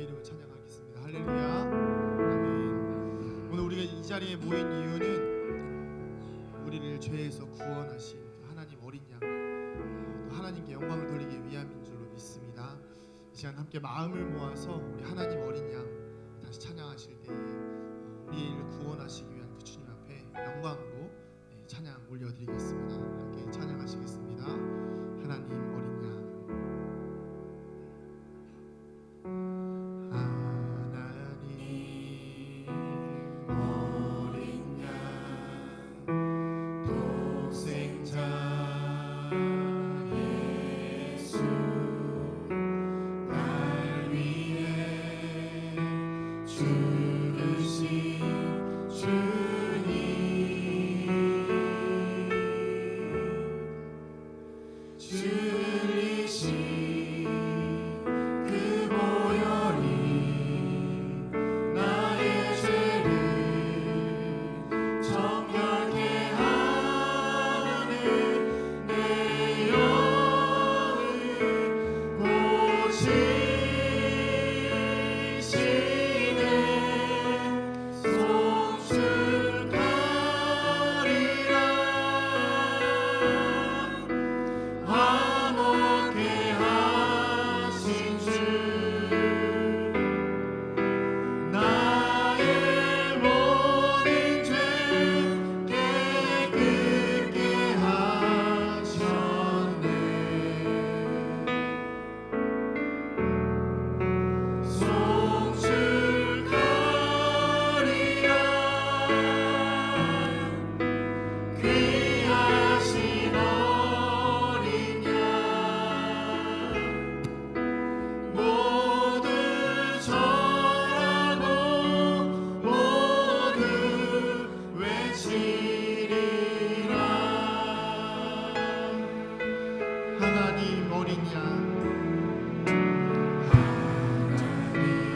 이름을 찬양하겠습니다. 할렐루야. 아멘. 오늘 우리가 이 자리에 모인 이유는 우리를 죄에서 구원하신 하나님 어린 양, 또 하나님께 영광을 돌리기 위함인 줄로 믿습니다. 이 시간 함께 마음을 모아서 우리 하나님 어린 양 다시 찬양하실 때에 우리를 구원하시기 위한 그 주님 앞에 영광으로 찬양 올려드리겠습니다. 함께 찬양하시겠습니다. 하나님 어린 양. 하나님 어린 양, 하나님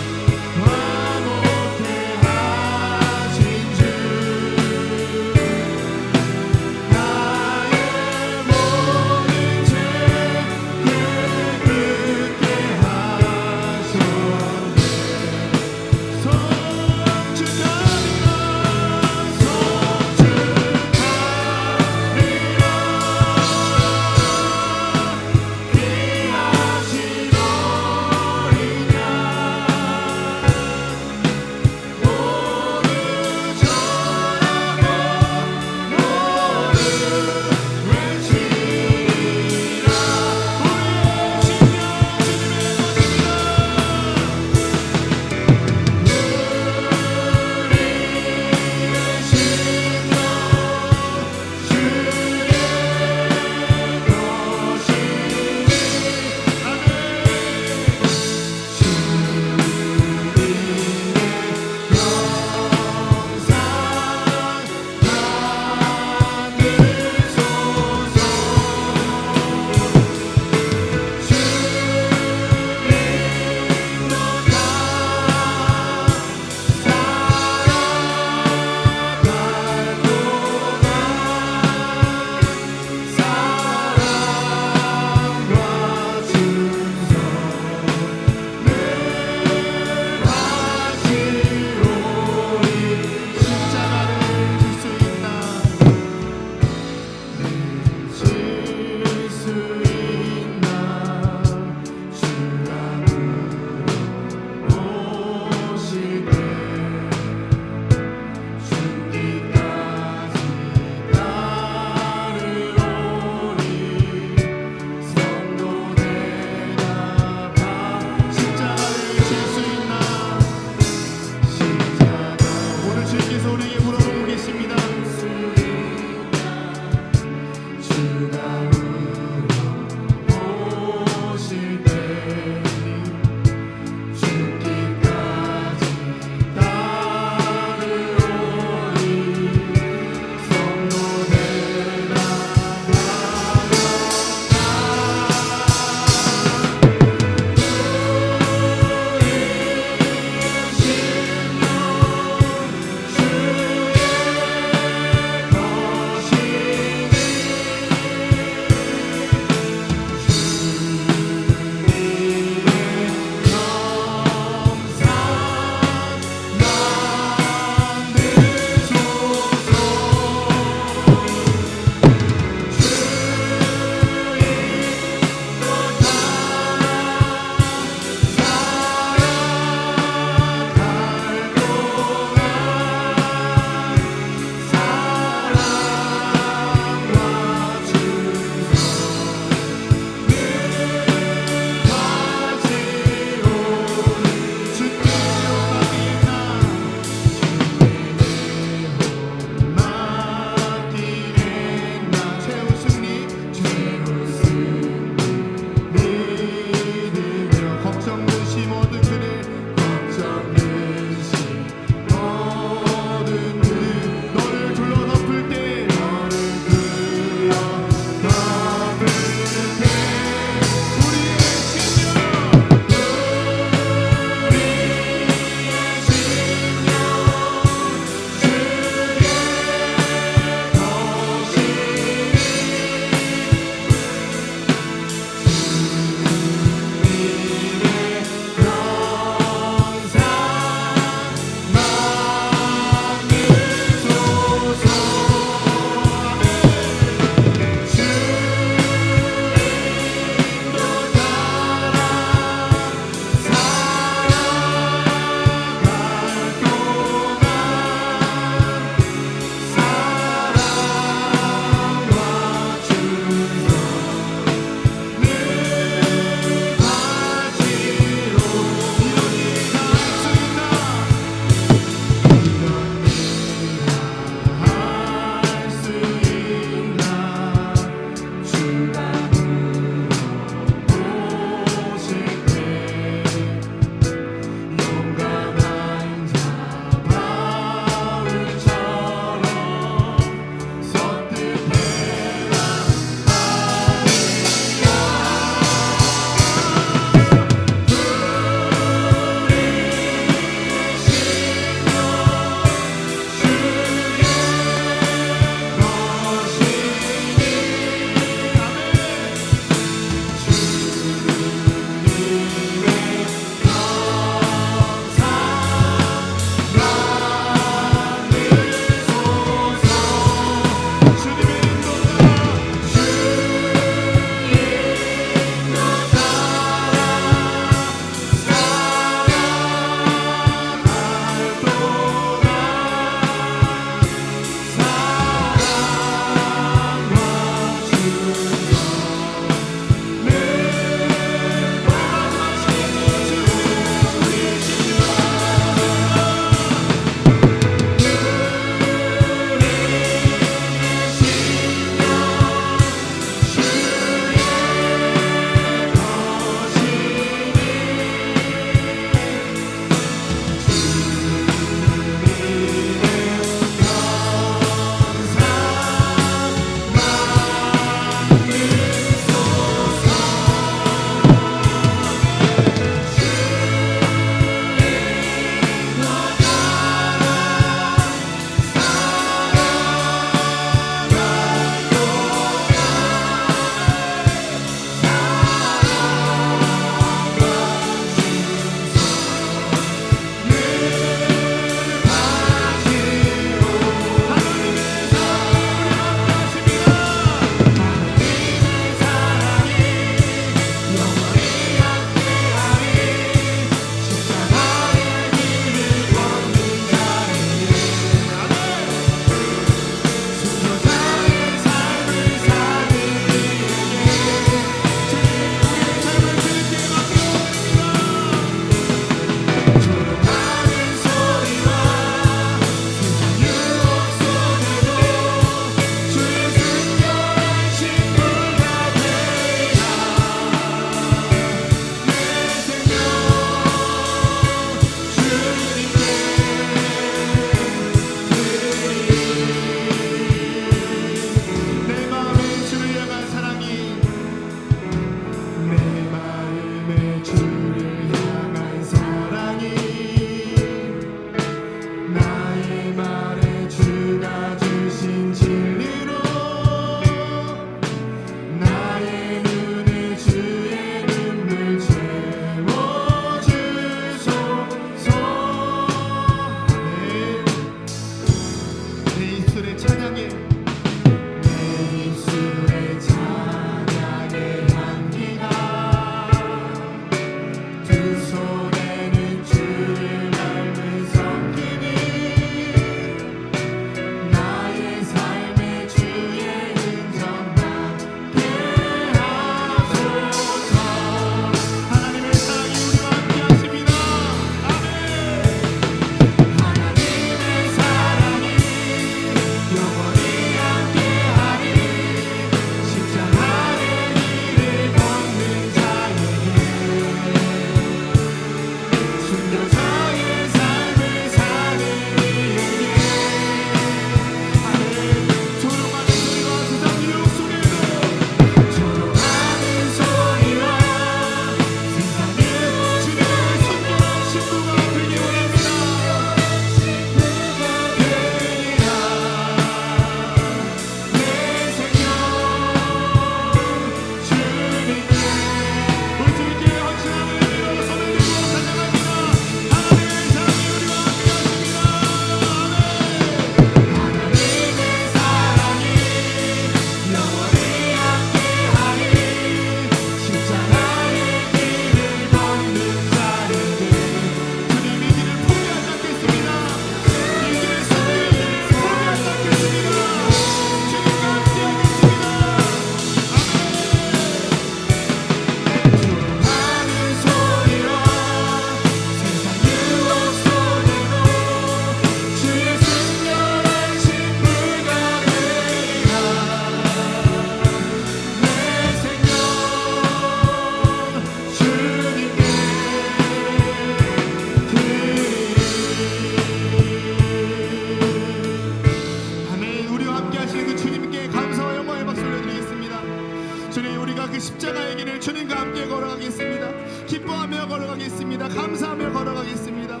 주님, 우리가 그 십자가의 길을 주님과 함께 걸어가겠습니다. 기뻐하며 걸어가겠습니다. 감사하며 걸어가겠습니다.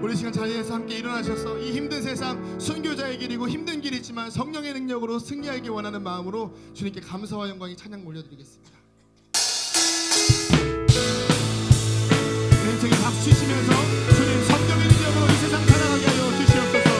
우리 시간 자리에서 함께 일어나셔서 이 힘든 세상, 순교자의 길이고 힘든 길이지만 성령의 능력으로 승리하기 원하는 마음으로 주님께 감사와 영광이 찬양 올려드리겠습니다. 네, 저기 박수 치시면서 주님 성령의 능력으로 이 세상 살아가게 하여 주시옵소서.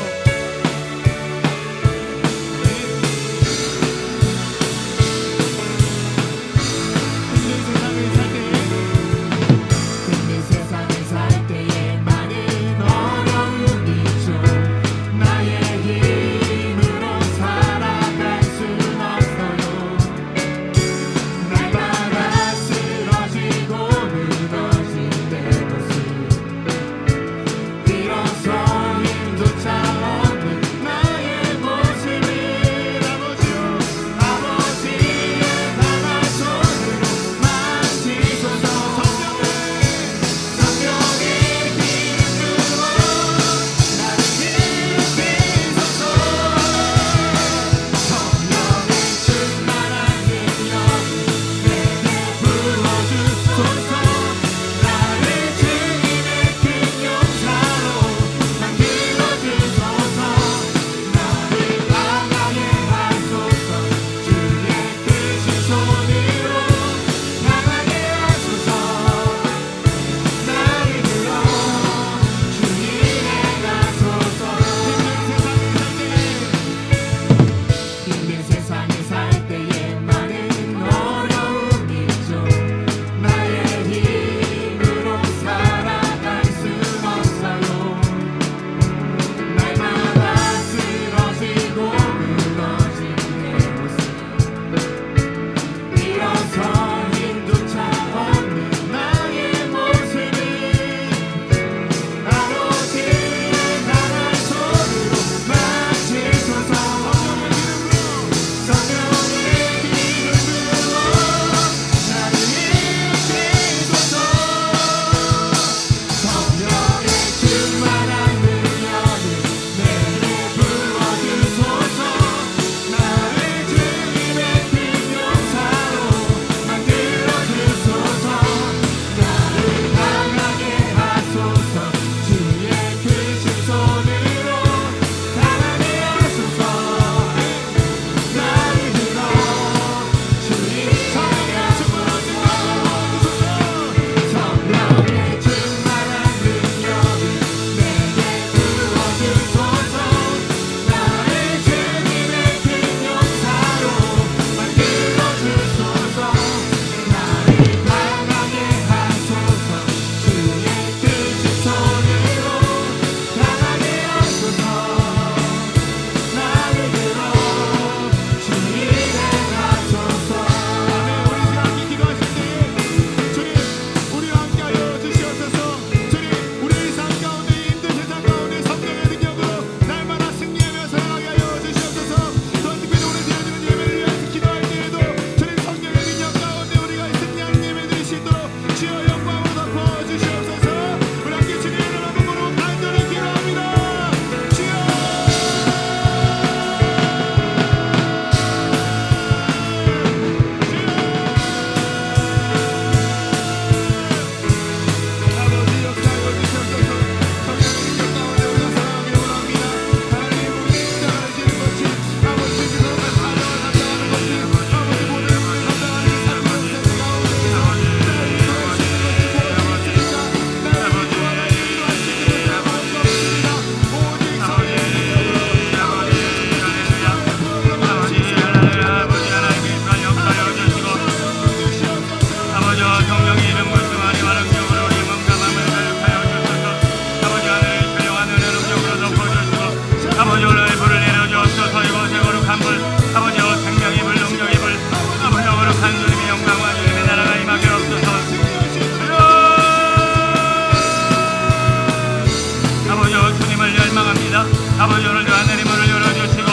아버지 오늘도 하늘의 문을 열어주시고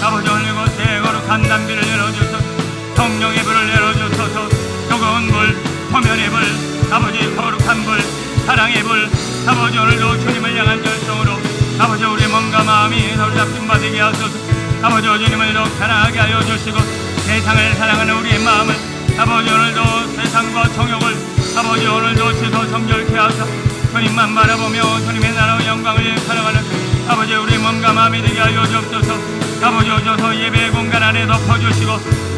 아버지 오늘 이곳에 거룩한 담비를 열어주소서. 성령의 불을 열어주소서. 뜨거운 불, 소면의 불, 아버지 거룩한 불, 사랑의 불, 아버지 오늘도 주님을 향한 열정으로 아버지 우리 몸과 마음이 사로잡힌 바 되게 하소서. 아버지 주님을 더욱 사랑하게 하여 주시고 세상을 사랑하는 우리의 마음을 아버지 오늘도 세상과 정욕을 아버지 오늘도 지서 정결케 하사 주님만 바라보며 주님의 나라와 영광을 사랑하는 아버지 우리 몸과 마음이 되게 하여 주옵소서. 아버지 오셔서 예배의 공간 안에 덮어주시고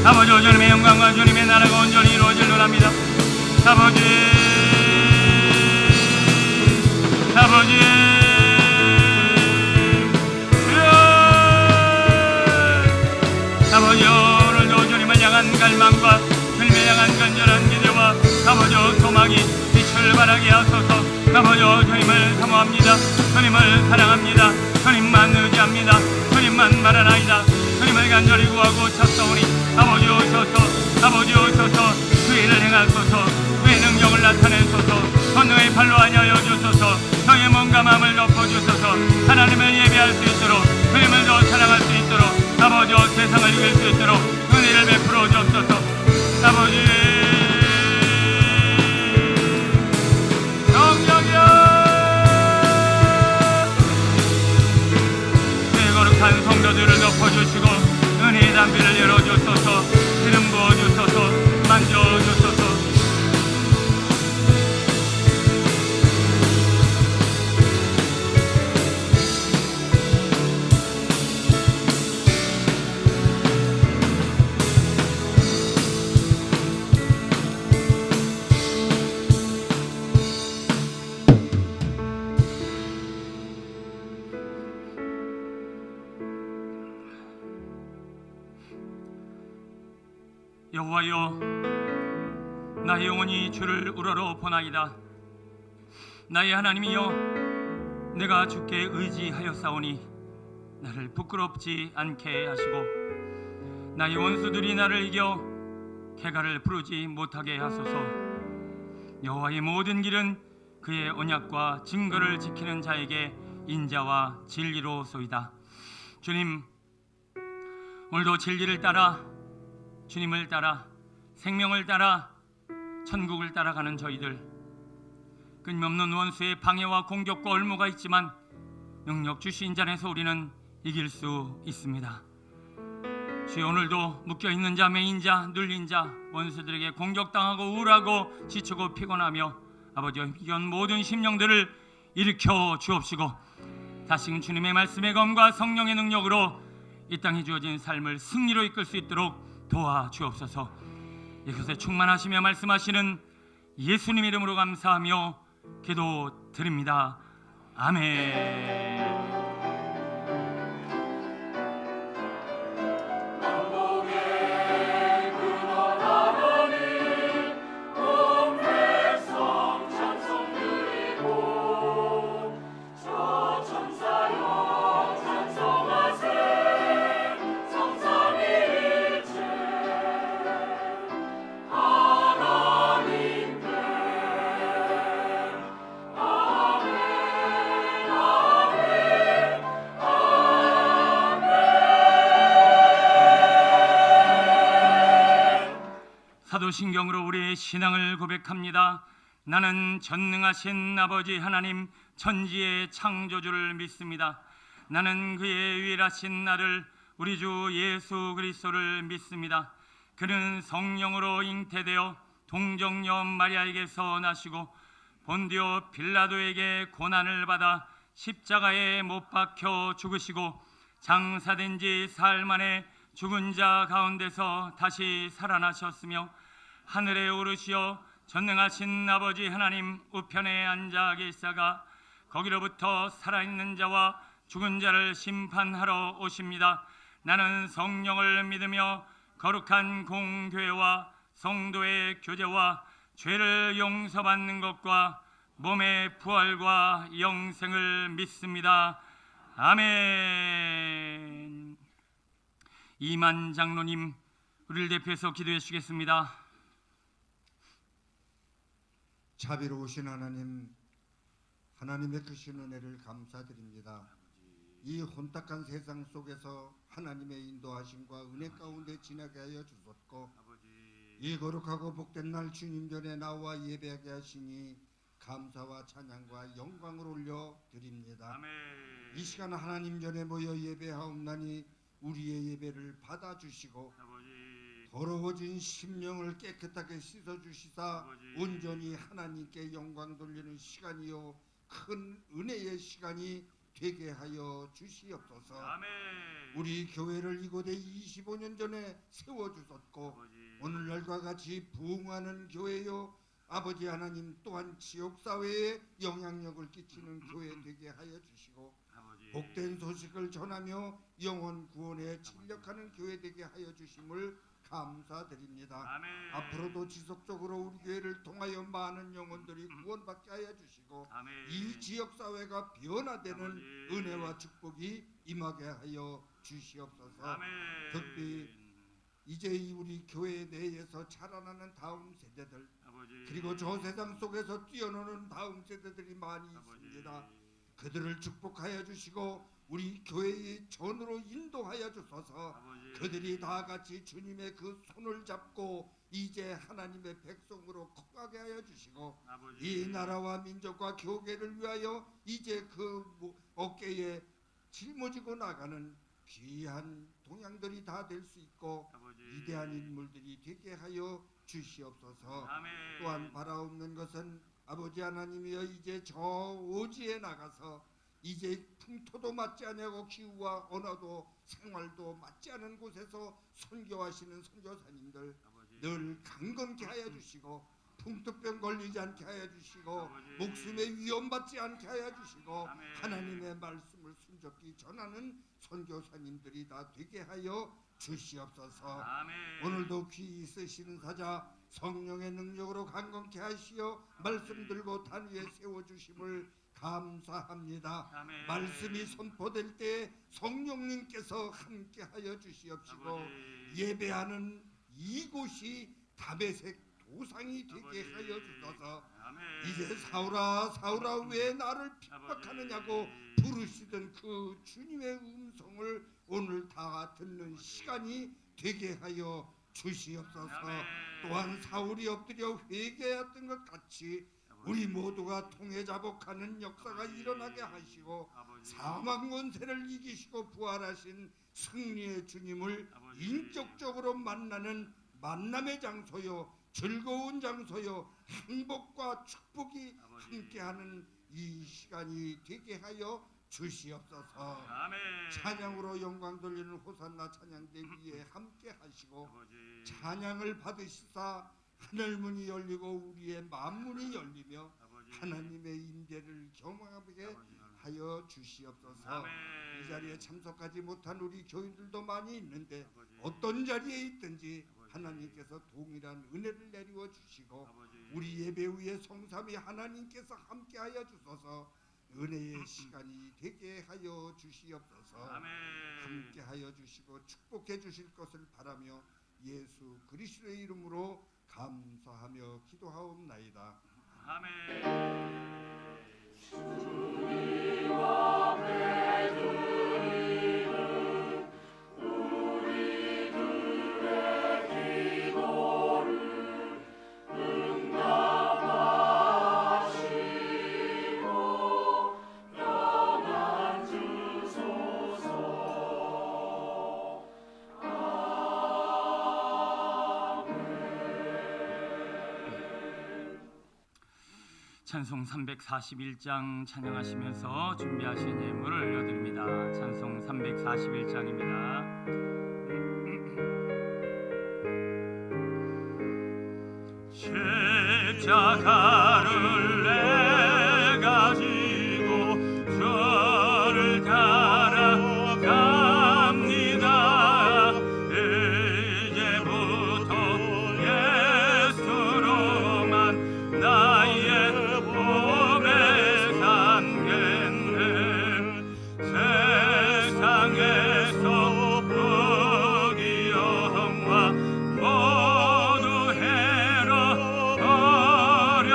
아버지 주님의 영광과 주님의 나라가 온전히 이루어질로 합니다. 아버지 아버지 오늘도 주님을 향한 갈망과 주님을 향한 간절한 기대와 아버지 소망이 빛을 발하게 하소서. 아버지 주님을 사모합니다. 주님을 사랑합니다. 주님만 의지합니다. 주님만 바라나이다. 주님을 간절히 구하고 찾사오니 아버지 오셔서 주의 일을 행하소서. 주의 능력을 나타내소서. 권능의 팔로 하여 주소서. 저의 몸과 마음을 덮어주소서. 하나님을 예배할 수 있도록 주님을 더 사랑할 수 있도록 아버지 세상을 이길 수 있도록 은혜를 베풀어 주옵소서. 아버지 성령이여 내 거룩한 성도들을 덮어주시고 은혜의 담비를 열어주소서. 기름 부어주소서. 만져주소서. 여호와여 나의 영혼이 주를 우러러 보나이다. 나의 하나님이여 내가 주께 의지하였사오니 나를 부끄럽지 않게 하시고 나의 원수들이 나를 이겨 개가를 부르지 못하게 하소서. 여호와의 모든 길은 그의 언약과 증거를 지키는 자에게 인자와 진리로소이다. 주님 오늘도 진리를 따라 주님을 따라 생명을 따라 천국을 따라가는 저희들, 끊임없는 원수의 방해와 공격과 얼모가 있지만 능력 주신 자 안에서 우리는 이길 수 있습니다. 주여 오늘도 묶여있는 자, 매인 자, 눌린 자, 원수들에게 공격당하고 우울하고 지치고 피곤하며 아버지 이런 모든 심령들을 일으켜 주옵시고 다시 주님의 말씀의 검과 성령의 능력으로 이 땅에 주어진 삶을 승리로 이끌 수 있도록 도와주옵소서. 이것에 충만하시며 말씀하시는 예수님 이름으로 감사하며 기도드립니다. 아멘. 사도신경으로 우리의 신앙을 고백합니다. 나는 전능하신 아버지 하나님 천지의 창조주를 믿습니다. 나는 그의 유일하신 나를 우리 주 예수 그리스도를 믿습니다. 그는 성령으로 잉태되어 동정녀 마리아에게서 나시고 본디오 빌라도에게 고난을 받아 십자가에 못 박혀 죽으시고 장사된 지 사흘 만에 죽은 자 가운데서 다시 살아나셨으며 하늘에 오르시어 전능하신 아버지 하나님 우편에 앉아 계시다가 거기로부터 살아있는 자와 죽은 자를 심판하러 오십니다. 나는 성령을 믿으며 거룩한 공교회와 성도의 교제와 죄를 용서받는 것과 몸의 부활과 영생을 믿습니다. 아멘. 이만 장로님 우리를 대표해서 기도해 주시겠습니다. 자비로우신 하나님, 하나님의 크신 은혜를 감사드립니다. 이 혼탁한 세상 속에서 하나님의 인도하심과 은혜 가운데 지나게 하여 주셨고 이 거룩하고 복된 날 주님 전에 나와 예배하게 하시니 감사와 찬양과 영광을 올려드립니다. 아멘. 이 시간 하나님 전에 모여 예배하옵나니 우리의 예배를 받아주시고 더러워진 심령을 깨끗하게 씻어주시사 아버지. 온전히 하나님께 영광 돌리는 시간이요 큰 은혜의 시간이 되게 하여 주시옵소서. 아멘. 우리 교회를 이곳에 25년 전에 세워주셨고 아버지. 오늘날과 같이 부흥하는 교회요 아버지 하나님 또한 지역사회에 영향력을 끼치는 교회 되게 하여 주시고 아버지. 복된 소식을 전하며 영혼 구원에 진력하는 교회 되게 하여 주심을 감사드립니다. 아멘. 앞으로도 지속적으로 우리 교회를 통하여 많은 영혼들이 구원받게 하여 주시고 아멘. 이 지역사회가 변화되는 아버지. 은혜와 축복이 임하게 하여 주시옵소서. 아멘. 특히 이제 우리 교회 내에서 자라나는 다음 세대들 아버지. 그리고 저 세상 속에서 뛰어노는 다음 세대들이 많이 아버지. 있습니다. 그들을 축복하여 주시고 우리 교회의 전으로 인도하여 주소서. 아버지. 그들이 다 같이 주님의 그 손을 잡고 이제 하나님의 백성으로 커가게 하여 주시고 아버지. 이 나라와 민족과 교계를 위하여 이제 그 어깨에 짊어지고 나가는 귀한 동향들이 다 될 수 있고 아버지. 위대한 인물들이 되게 하여 주시옵소서. 아멘. 또한 바라옵는 것은 아버지 하나님이여 이제 저 오지에 나가서 이제 풍토도 맞지 않고 기후와 언어도 생활도 맞지 않은 곳에서 선교하시는 선교사님들 아버지. 늘 강건케 하여 주시고 풍토병 걸리지 않게 하여 주시고 아버지. 목숨에 위험받지 않게 하여 주시고 아멘. 하나님의 말씀을 순적히 전하는 선교사님들이 다 되게 하여 주시옵소서. 아멘. 오늘도 귀 있으시는 사자 성령의 능력으로 강건케 하시어 말씀 들고 단 위에 세워주심을 감사합니다. 아멘. 말씀이 선포될 때 성령님께서 함께 하여 주시옵시고 아버지. 예배하는 이곳이 다메섹 도상이 되게 아버지. 하여 주소서. 아멘. 이제 사울아 사울아 왜 나를 핍박하느냐고 아버지. 부르시던 그 주님의 음성을 오늘 다 듣는 시간이 되게 하여 주시옵소서. 아멘. 또한 사울이 엎드려 회개했던 것 같이 우리 모두가 통해 자복하는 역사가 아버지. 일어나게 하시고 아버지. 사망 권세를 이기시고 부활하신 승리의 주님을 아버지. 인격적으로 만나는 만남의 장소요 즐거운 장소요 행복과 축복이 아버지. 함께하는 이 시간이 되게 하여 주시옵소서. 아멘. 찬양으로 영광 돌리는 호산나 찬양대 위에 함께 하시고 아버지. 찬양을 받으시사 하늘문이 열리고 우리의 만문이 열리며 아버지. 하나님의 임재를 경험하게 아버지. 하여 주시옵소서. 아멘. 이 자리에 참석하지 못한 우리 교인들도 많이 있는데 아버지. 어떤 자리에 있든지 아버지. 하나님께서 동일한 은혜를 내리워 주시고 아버지. 우리 예배 후에 성삼위 하나님께서 함께하여 주소서. 은혜의 시간이 되게 하여 주시옵소서. 아멘. 함께하여 주시고 축복해 주실 것을 바라며 예수 그리스도의 이름으로 감사하며 기도하옵나이다. 아멘. 찬송 341장 찬양하시면서 준비하신 예물을 올려드립니다. 찬송 341장입니다. 십자가를 내가 지고 저를 따라갑니다. 이제부터 예수로만 나의 몸에 삼겠네. 세상에서 부귀영화 모두 해로 버려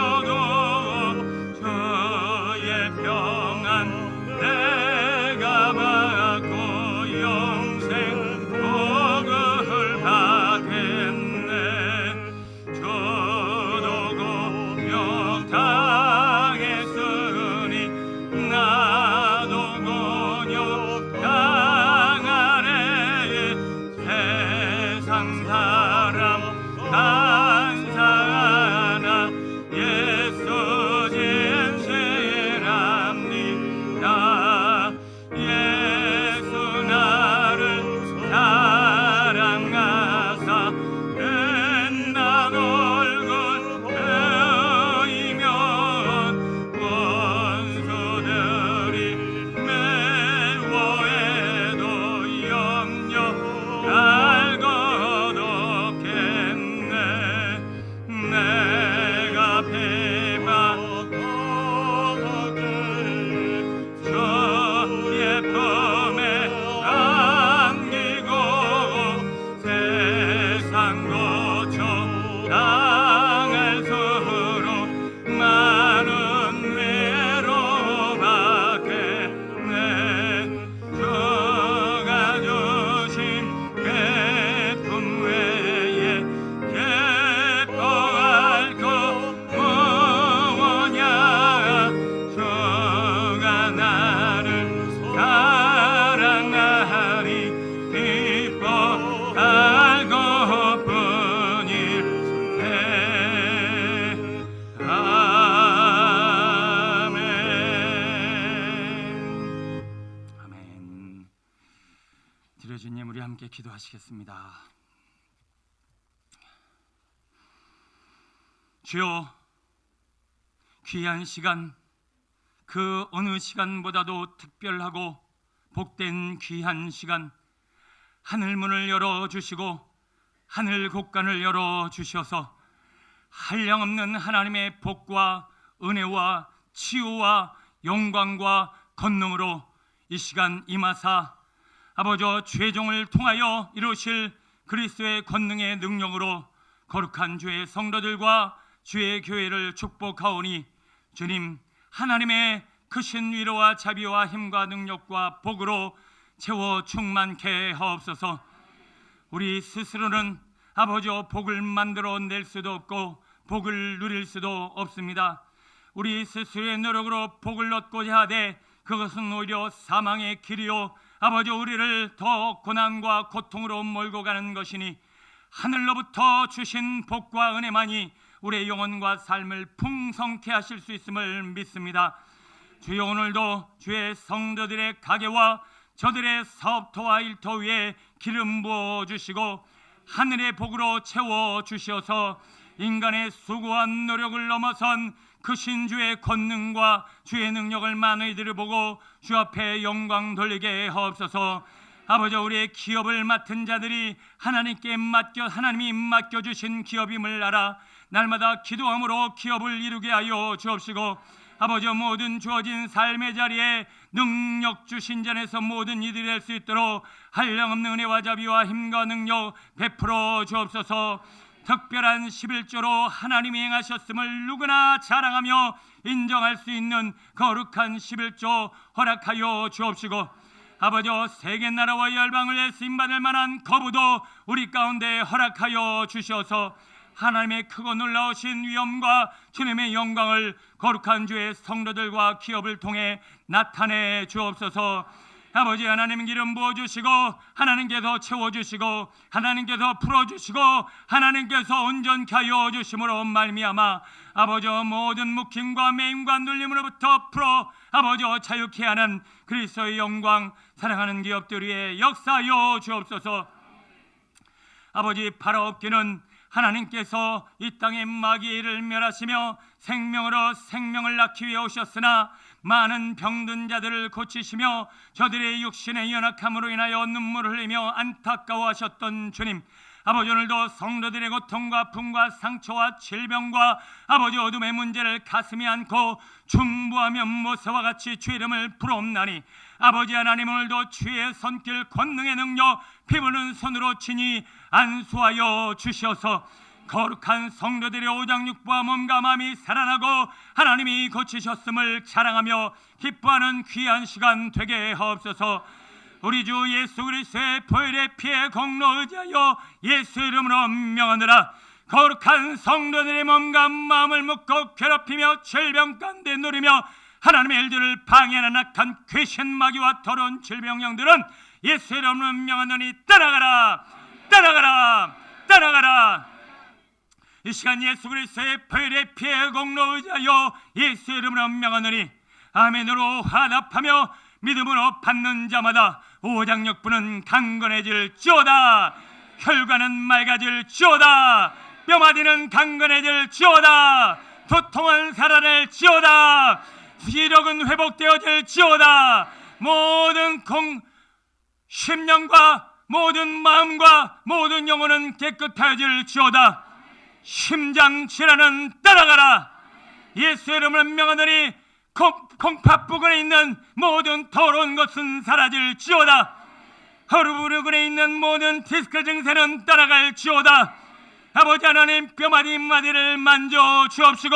주님, 우리 함께 기도하시겠습니다. 주여, 귀한 시간, 그 어느 시간보다도 특별하고 복된 귀한 시간, 하늘 문을 열어주시고 하늘 곳간을 열어주셔서 한량없는 하나님의 복과 은혜와 치유와 영광과 권능으로 이 시간 임하사 아버지 죄종을 통하여 이루실 그리스도의 권능의 능력으로 거룩한 주의 성도들과 주의 교회를 축복하오니 주님, 하나님의 크신 위로와 자비와 힘과 능력과 복으로 채워 충만케 하옵소서. 우리 스스로는 아버지 복을 만들어 낼 수도 없고 복을 누릴 수도 없습니다. 우리 스스로의 노력으로 복을 얻고자 하되 그것은 오히려 사망의 길이요 아버지 우리를 더 고난과 고통으로 몰고 가는 것이니 하늘로부터 주신 복과 은혜만이 우리의 영혼과 삶을 풍성케 하실 수 있음을 믿습니다. 주여, 오늘도 주의 성도들의 가게와 저들의 사업터와 일터 위에 기름 부어 주시고 하늘의 복으로 채워 주셔서 인간의 수고한 노력을 넘어선 크신 주의 권능과 주의 능력을 많이들 보고 주 앞에 영광 돌리게 하옵소서. 아버지, 우리의 기업을 맡은 자들이 하나님이 맡겨주신 기업임을 알아 날마다 기도함으로 기업을 이루게 하여 주옵시고, 아버지, 모든 주어진 삶의 자리에 능력 주신 잔에서 모든 이들이 될 수 있도록 한량없는 은혜와 자비와 힘과 능력 베풀어 주옵소서. 특별한 11조로 하나님이 행하셨음을 누구나 자랑하며 인정할 수 있는 거룩한 11조 허락하여 주옵시고, 아버지, 세계 나라와 열방을 쓰임받을 만한 거부도 우리 가운데 허락하여 주셔서 하나님의 크고 놀라우신 위엄과 주님의 영광을 거룩한 주의 성도들과 기업을 통해 나타내 주옵소서. 아버지, 하나님 기름 부어주시고 하나님께서 채워주시고 하나님께서 풀어주시고 하나님께서 온전케 하여 주심으로 말미암아 아버지 모든 묶임과 매임과 눌림으로부터 풀어 아버지 자유케 하는 그리스도의 영광, 사랑하는 기업들 위에 역사하여 주옵소서. 아버지, 팔아엎기는 하나님께서 이 땅의 마귀를 멸하시며 생명으로 생명을 낳기 위해 오셨으나 많은 병든 자들을 고치시며 저들의 육신의 연약함으로 인하여 눈물을 흘리며 안타까워하셨던 주님, 아버지, 오늘도 성도들의 고통과 아픔과 상처와 질병과 아버지 어둠의 문제를 가슴에 안고 중보하며 모세와 같이 주의 이름을 부르옵나니 아버지 하나님, 오늘도 주의 손길 권능의 능력 피부는 손으로 친히 안수하여 주셔서 거룩한 성도들의 오장육부와 몸과 마음이 살아나고 하나님이 고치셨음을 자랑하며 기뻐하는 귀한 시간 되게 하옵소서. 우리 주 예수 그리스도의 보혈의 피에 공로 의지하여 예수 이름으로 명하노라. 거룩한 성도들의 몸과 마음을 묶고 괴롭히며 질병 가운데 누리며 하나님의 일들을 방해하는 악한 귀신 마귀와 더러운 질병령들은 예수 이름으로 명하노니 떠나가라, 떠나가라, 떠나가라. 이 시간 예수 그리스도의 보혈의 피에 공로 의지하여 예수 이름으로 명하노니 아멘으로 화답하며 믿음으로 받는 자마다 오장육부는 강건해질지어다, 혈관은 맑아질지어다, 뼈마디는 강건해질지어다, 도통은 살아낼지어다, 시력은 회복되어질지어다, 모든 심령과 모든 마음과 모든 영혼은 깨끗해질지어다. 심장 질환은 떠나가라. 예수 이름을 명하노니 콩팥부근에 있는 모든 더러운 것은 사라질지어다. 허루부르근에 있는 모든 디스크 증세는 떠나갈지어다. 아버지 하나님, 뼈마디 마디를 만져 주옵시고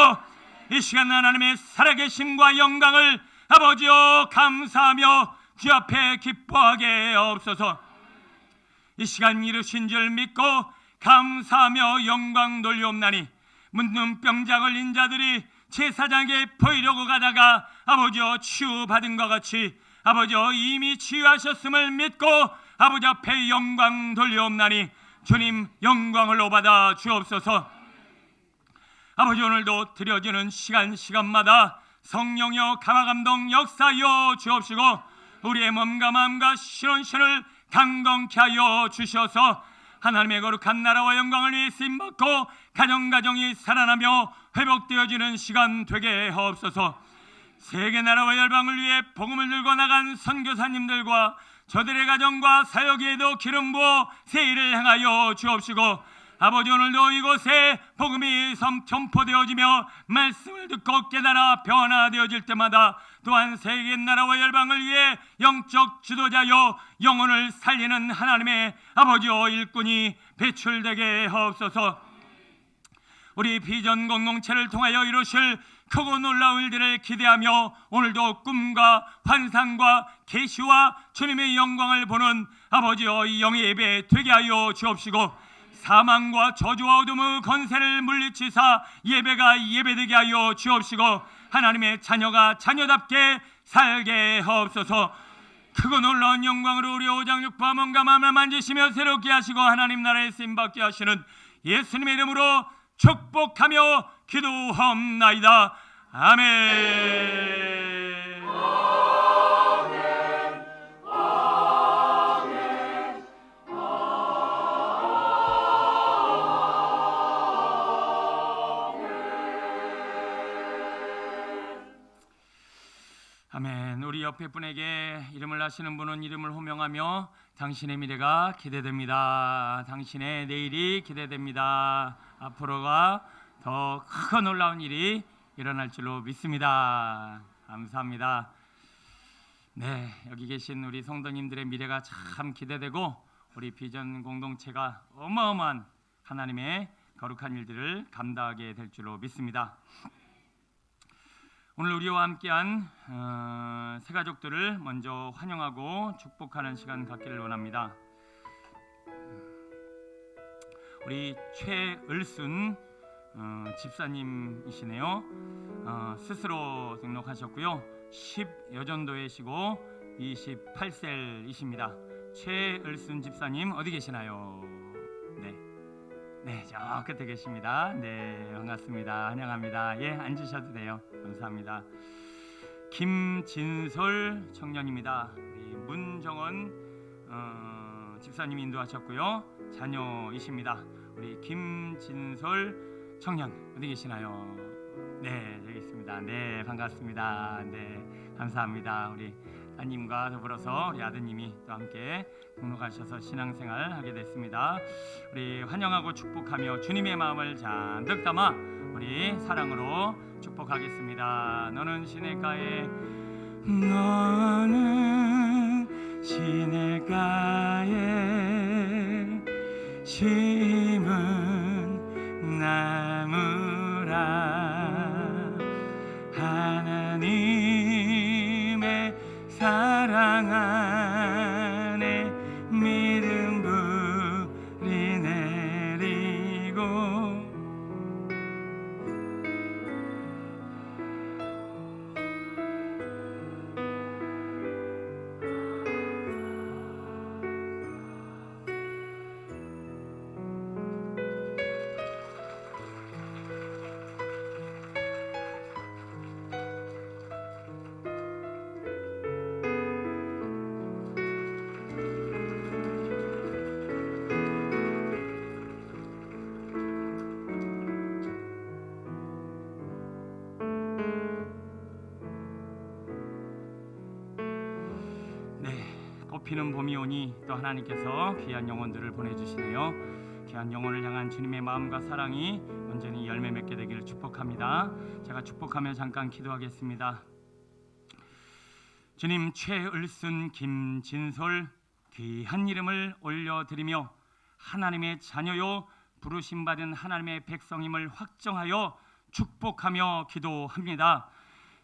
이 시간 하나님의 살아계심과 영광을 아버지여 감사하며 주 앞에 기뻐하게 하옵소서. 이 시간 이루신 줄 믿고 감사하며 영광 돌리옵나니 문둥병자 걸린 자들이 제사장에게 보이려고 가다가 아버지여 치유받은 것 같이 아버지여 이미 치유하셨음을 믿고 아버지 앞에 영광 돌리옵나니 주님 영광을 받아 주옵소서. 아버지, 오늘도 드려지는 시간마다 성령여 감화감동 역사하여 주옵시고 우리의 몸과 마음과 신원신을 강건케 하여 주셔서 하나님의 거룩한 나라와 영광을 위해 쓰임받고 가정가정이 살아나며 회복되어지는 시간 되게 하옵소서. 세계 나라와 열방을 위해 복음을 들고 나간 선교사님들과 저들의 가정과 사역에도 기름 부어 새 일을 행하여 주옵시고, 아버지 오늘도 이곳에 복음이 전포되어지며 말씀을 듣고 깨달아 변화되어질 때마다 또한 세계 나라와 열방을 위해 영적 지도자여 영혼을 살리는 하나님의 아버지여 일꾼이 배출되게 하옵소서. 우리 비전 공동체를 통하여 이루실 크고 놀라운 일들을 기대하며 오늘도 꿈과 환상과 계시와 주님의 영광을 보는 아버지여 이 영의 예배 되게 하여 주옵시고, 사망과 저주와 어둠의 권세를 물리치사 예배가 예배되게 하여 주옵시고, 하나님의 자녀가 자녀답게 살게 하옵소서. 크고 놀라운 영광으로 우리 오장육부와 몸과 마음을 만지시며 새롭게 하시고 하나님 나라에 쓰임받게 하시는 예수님의 이름으로 축복하며 기도하옵나이다. 아멘. 아멘. 우리 옆에 분에게 이름을 아시는 분은 이름을 호명하며 당신의 미래가 기대됩니다. 당신의 내일이 기대됩니다. 앞으로가 더 크고 놀라운 일이 일어날 줄로 믿습니다. 감사합니다. 네, 여기 계신 우리 성도님들의 미래가 참 기대되고 우리 비전 공동체가 어마어마한 하나님의 거룩한 일들을 감당하게 될 줄로 믿습니다. 오늘 우리와 함께한 새 가족들을 먼저 환영하고 축복하는 시간 갖기를 원합니다. 우리 최을순 집사님이시네요. 스스로 등록하셨고요. 10여전도이시고 28세이십니다. 최을순 집사님 어디 계시나요? 네, 저 끝에 계십니다. 네, 반갑습니다. 환영합니다. 예, 앉으셔도 돼요. 감사합니다. 김진솔 청년입니다. 우리 문정원 집사님이 인도하셨고요. 자녀이십니다. 우리 김진솔 청년 어디 계시나요? 네, 여기 있습니다. 네, 반갑습니다. 네, 감사합니다. 우리 따님과 더불어서 우리 아드님이 또 함께 등록하셔서 신앙생활 하게 됐습니다. 우리 환영하고 축복하며 주님의 마음을 잔뜩 담아 우리 사랑으로 축복하겠습니다. 너는 시냇가에 심은 나무라 하나님의 사랑 안에 믿음 불이 내리고 꽃피는 봄이 오니 또 하나님께서 귀한 영혼들을 보내주시네요. 귀한 영혼을 향한 주님의 마음과 사랑이 온전히 열매 맺게 되기를 축복합니다. 제가 축복하며 잠깐 기도하겠습니다. 주님, 최을순 김진솔 귀한 이름을 올려드리며 하나님의 자녀요 부르심받은 하나님의 백성임을 확정하여 축복하며 기도합니다.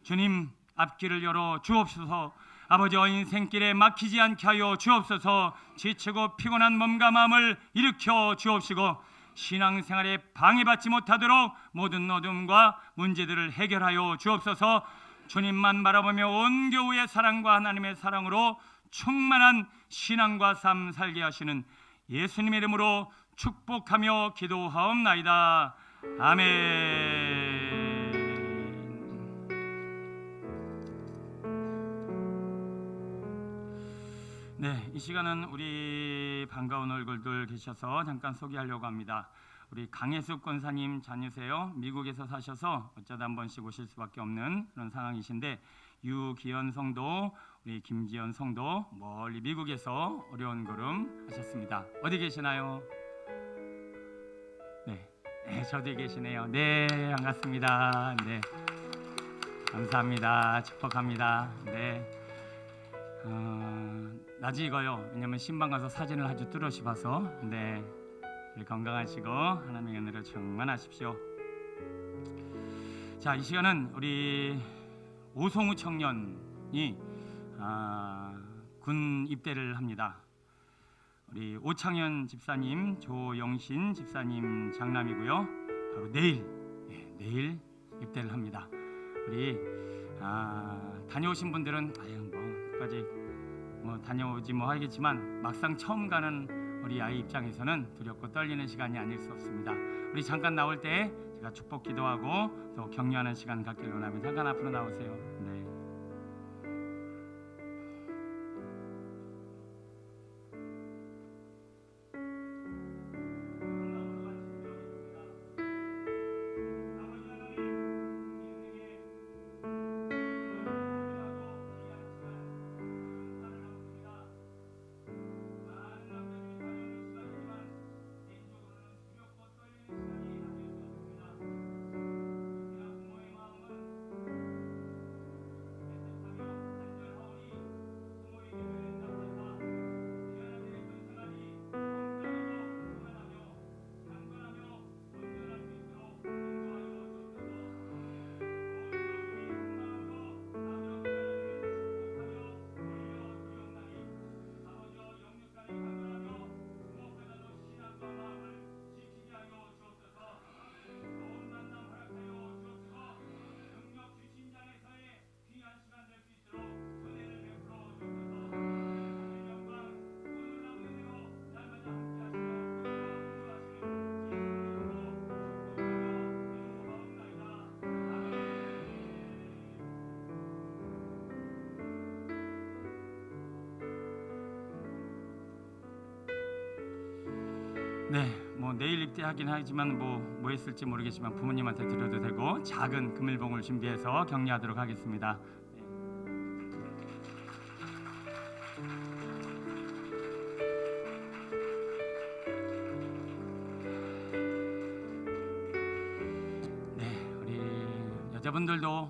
주님, 앞길을 열어 주옵소서. 아버지와 인생길에 막히지 않게 하여 주옵소서. 지치고 피곤한 몸과 마음을 일으켜 주옵시고 신앙생활에 방해받지 못하도록 모든 어둠과 문제들을 해결하여 주옵소서. 주님만 바라보며 온 교회의 사랑과 하나님의 사랑으로 충만한 신앙과 삶 살게 하시는 예수님의 이름으로 축복하며 기도하옵나이다. 아멘. 네, 이 시간은 우리 반가운 얼굴들 계셔서 잠깐 소개하려고 합니다. 우리 강혜숙 권사님 자녀세요. 미국에서 사셔서 어쩌다 한 번씩 오실 수밖에 없는 그런 상황이신데, 유기현 성도, 우리 김지연 성도 멀리 미국에서 어려운 걸음 하셨습니다. 어디 계시나요? 네, 저도 계시네요. 네, 반갑습니다. 네, 감사합니다. 축복합니다. 네, 낮이 익어요. 왜냐면 신방 가서 사진을 아주 뚜렷이 봐서. 네, 건강하시고 하나님의 은혜로 충만하십시오. 자, 이 시간은 우리 오송우 청년이 군 입대를 합니다. 우리 오창현 집사님, 조영신 집사님 장남이고요. 바로 내일 입대를 합니다. 우리 다녀오신 분들은 끝까지 다녀오지 하겠지만, 막상 처음 가는 우리 아이 입장에서는 두렵고 떨리는 시간이 아닐 수 없습니다. 우리 잠깐 나올 때 제가 축복 기도하고 또 격려하는 시간 갖기를 원합니다. 잠깐 앞으로 나오세요. 네. 네, 내일 입대하긴 하지만 뭐 했을지 모르겠지만 부모님한테 드려도 되고 작은 금일봉을 준비해서 격려하도록 하겠습니다. 네, 우리 여자분들도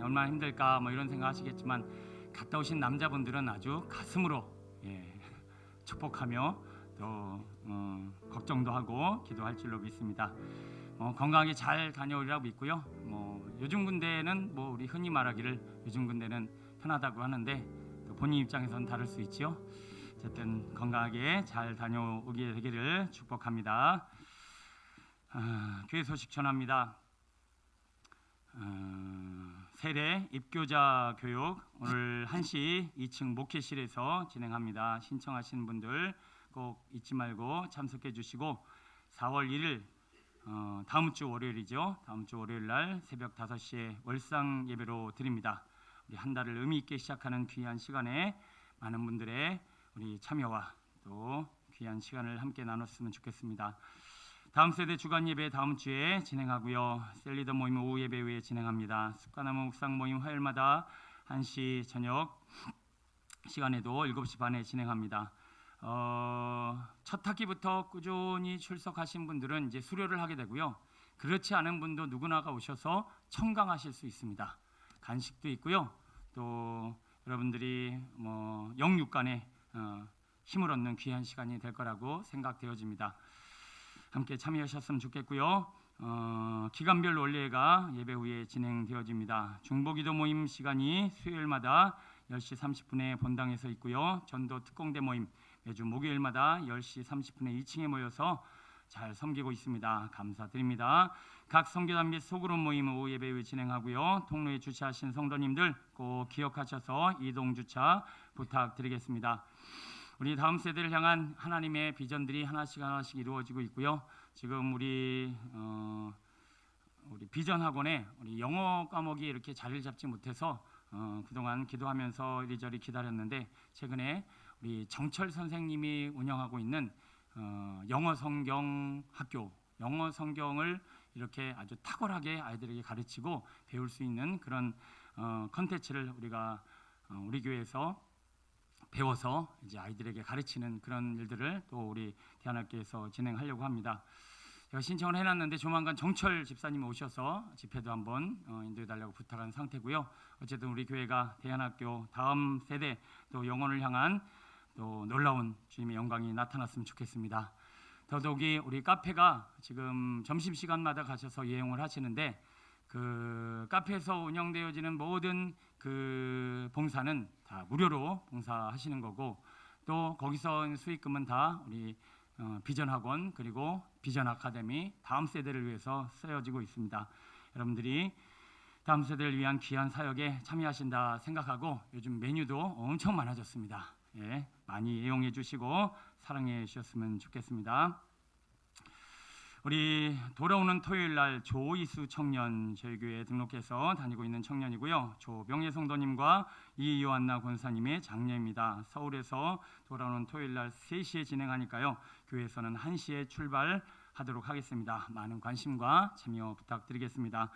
얼마나 힘들까 이런 생각하시겠지만, 갔다 오신 남자분들은 아주 가슴으로 축복하며 또 걱정도 하고 기도할 줄로 믿습니다. 건강하게 잘 다녀오리라고 믿고요. 요즘 군대는 우리 흔히 말하기를 요즘 군대는 편하다고 하는데, 또 본인 입장에서는 다를 수 있죠. 어쨌든 건강하게 잘 다녀오게 되기를 축복합니다. 교회 소식 전합니다. 세례 입교자 교육 오늘 1시 2층 목회실에서 진행합니다. 신청하신 분들 꼭 잊지 말고 참석해 주시고, 4월 1일 다음 주 월요일이죠. 다음 주 월요일 날 새벽 5시에 월상 예배로 드립니다. 우리 한 달을 의미 있게 시작하는 귀한 시간에 많은 분들의 우리 참여와 또 귀한 시간을 함께 나눴으면 좋겠습니다. 다음 세대 주간 예배 다음 주에 진행하고요. 셀리더 모임 오후 예배 후에 진행합니다. 숲가나무 묵상 모임 화요일마다 1시 저녁 시간에도 7시 반에 진행합니다. 첫 학기부터 꾸준히 출석하신 분들은 이제 수료를 하게 되고요. 그렇지 않은 분도 누구나가 오셔서 청강하실 수 있습니다. 간식도 있고요. 또 여러분들이 영육간에 힘을 얻는 귀한 시간이 될 거라고 생각되어집니다. 함께 참여하셨으면 좋겠고요. 기간별 원례가 예배 후에 진행되어집니다. 중보기도 모임 시간이 수요일마다 10시 30분에 본당에서 있고요. 전도 특공대 모임 매주 목요일마다 10시 30분에 2층에 모여서 잘 섬기고 있습니다. 감사드립니다. 각 선교단 및 소그룹 모임 오후 예배 후에 진행하고요. 통로에 주차하신 성도님들 꼭 기억하셔서 이동 주차 부탁드리겠습니다. 우리 다음 세대를 향한 하나님의 비전들이 하나씩 이루어지고 있고요. 지금 우리 비전 학원에 우리 영어 과목이 이렇게 자리를 잡지 못해서 그동안 기도하면서 이리저리 기다렸는데 최근에 우리 정철 선생님이 운영하고 있는 영어 성경 학교, 영어 성경을 이렇게 아주 탁월하게 아이들에게 가르치고 배울 수 있는 그런 컨텐츠를 우리가 우리 교회에서 배워서 이제 아이들에게 가르치는 그런 일들을 또 우리 대안학교에서 진행하려고 합니다. 제가 신청을 해놨는데 조만간 정철 집사님이 오셔서 집회도 한번 인도해달라고 부탁한 상태고요. 어쨌든 우리 교회가 대안학교 다음 세대 또 영혼을 향한 또 놀라운 주님의 영광이 나타났으면 좋겠습니다. 더더욱이 우리 카페가 지금 점심시간마다 가셔서 예용을 하시는데 그 카페에서 운영되어지는 모든 그 봉사는 다 무료로 봉사하시는 거고 또 거기서 수익금은 다 우리 비전학원 그리고 비전 아카데미 다음 세대를 위해서 쓰여지고 있습니다. 여러분들이 다음 세대를 위한 귀한 사역에 참여하신다 생각하고 요즘 메뉴도 엄청 많아졌습니다. 예, 많이 이용해 주시고 사랑해 주셨으면 좋겠습니다. 우리 돌아오는 토요일 날 조이수 청년 저희 교회에 등록해서 다니고 있는 청년이고요. 조병예 성도님과 이요한나 권사님의 장녀입니다. 서울에서 돌아오는 토요일 날 3시에 진행하니까요. 교회에서는 1시에 출발하도록 하겠습니다. 많은 관심과 참여 부탁드리겠습니다.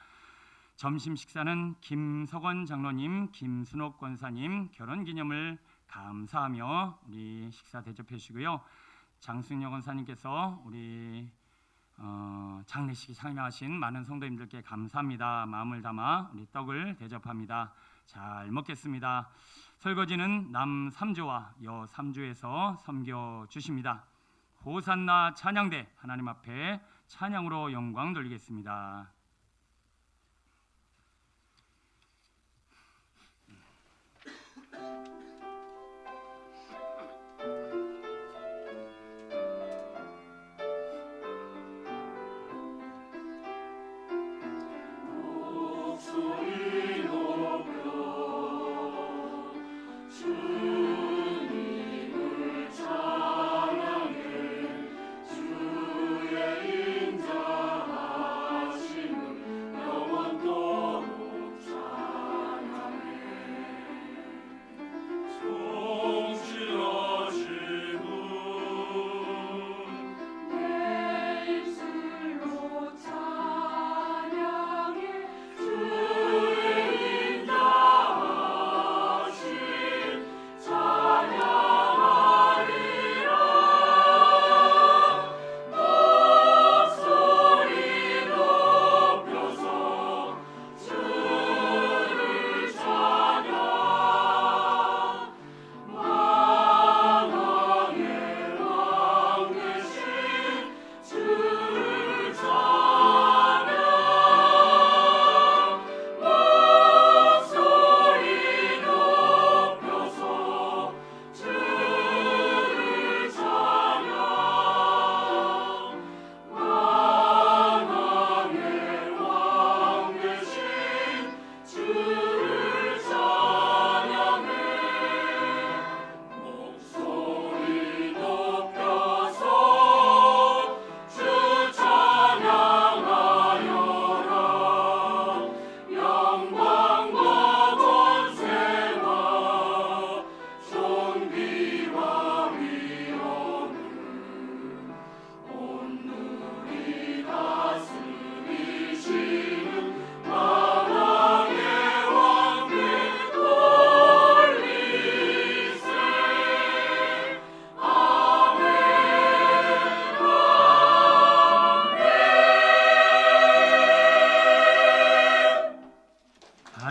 점심 식사는 김석원 장로님, 김순옥 권사님 결혼기념을 감사하며 우리 식사 대접해 주시고요. 장순혁 권사님께서 우리 장례식에 참여하신 많은 성도님들께 감사합니다. 마음을 담아 우리 떡을 대접합니다. 잘 먹겠습니다. 설거지는 남 3조와 여 3조에서 섬겨 주십니다. 호산나 찬양대 하나님 앞에 찬양으로 영광 돌리겠습니다.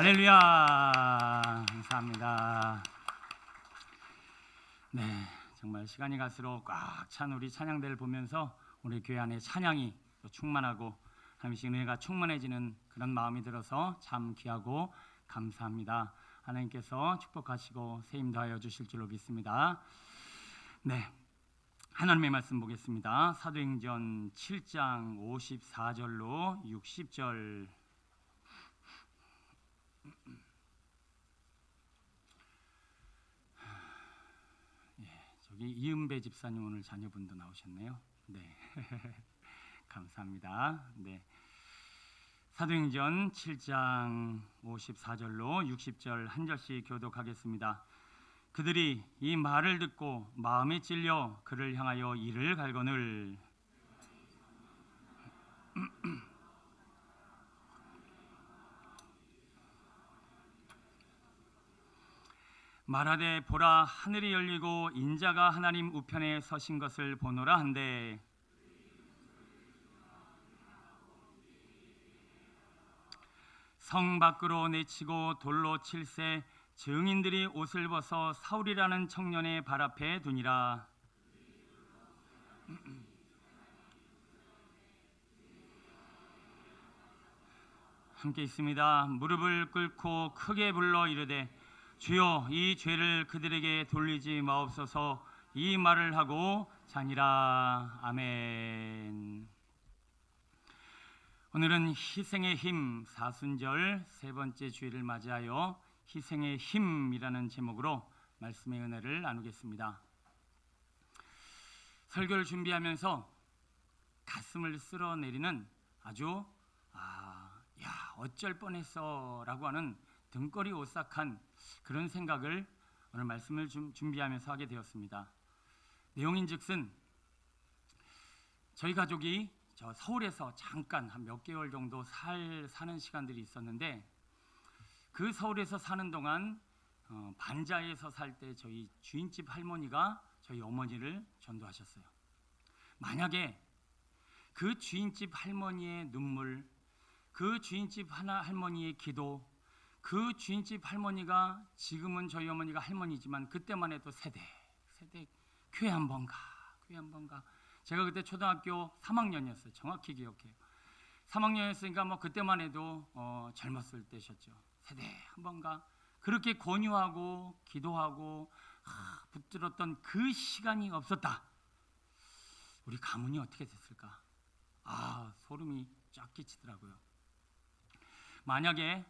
할렐루야, 감사합니다. 네, 정말 시간이 갈수록 꽉 찬 우리 찬양대를 보면서 우리 교회 안에 찬양이 또 충만하고 하나님의 은혜가 충만해지는 그런 마음이 들어서 참 귀하고 감사합니다. 하나님께서 축복하시고 세임 더하여 주실 줄로 믿습니다. 네, 하나님의 말씀 보겠습니다. 사도행전 7장 54절로 60절. 저기 이은배 집사님 오늘 자녀분도 나오셨네요. 네, 감사합니다. 네, 사도행전 7장 54절로 60절 한 절씩 교독하겠습니다. 그들이 이 말을 듣고 마음에 찔려 그를 향하여 이를 갈거늘 말하되 보라 하늘이 열리고 인자가 하나님 우편에 서신 것을 보노라 한데 성 밖으로 내치고 돌로 칠세 증인들이 옷을 벗어 사울이라는 청년의 발 앞에 두니라. 함께 있습니다. 무릎을 꿇고 크게 불러 이르되 주여 이 죄를 그들에게 돌리지 마옵소서. 이 말을 하고 자니라. 아멘. 오늘은 희생의 힘 사순절 세 번째 주일을 맞이하여 희생의 힘이라는 제목으로 말씀의 은혜를 나누겠습니다. 설교를 준비하면서 가슴을 쓸어내리는 아주 어쩔 뻔했어 라고 하는 등골이 오싹한 그런 생각을 오늘 말씀을 준비하면서 하게 되었습니다. 내용인즉슨 저희 가족이 저 서울에서 잠깐 한 몇 개월 정도 사는 시간들이 있었는데 그 서울에서 사는 동안 반자에서 살 때 저희 주인집 할머니가 저희 어머니를 전도하셨어요. 만약에 그 주인집 할머니의 눈물, 그 주인집 할머니의 기도, 그 주인집 할머니가 지금은 저희 어머니가 할머니지만 그때만 해도 세대 교회 한 번 가. 제가 그때 초등학교 3학년이었어요. 정확히 기억해요. 3학년이었으니까 뭐 그때만 해도 젊었을 때셨죠. 세대 한 번 가. 그렇게 권유하고 기도하고 붙들었던 그 시간이 없었다. 우리 가문이 어떻게 됐을까? 소름이 쫙 끼치더라고요. 만약에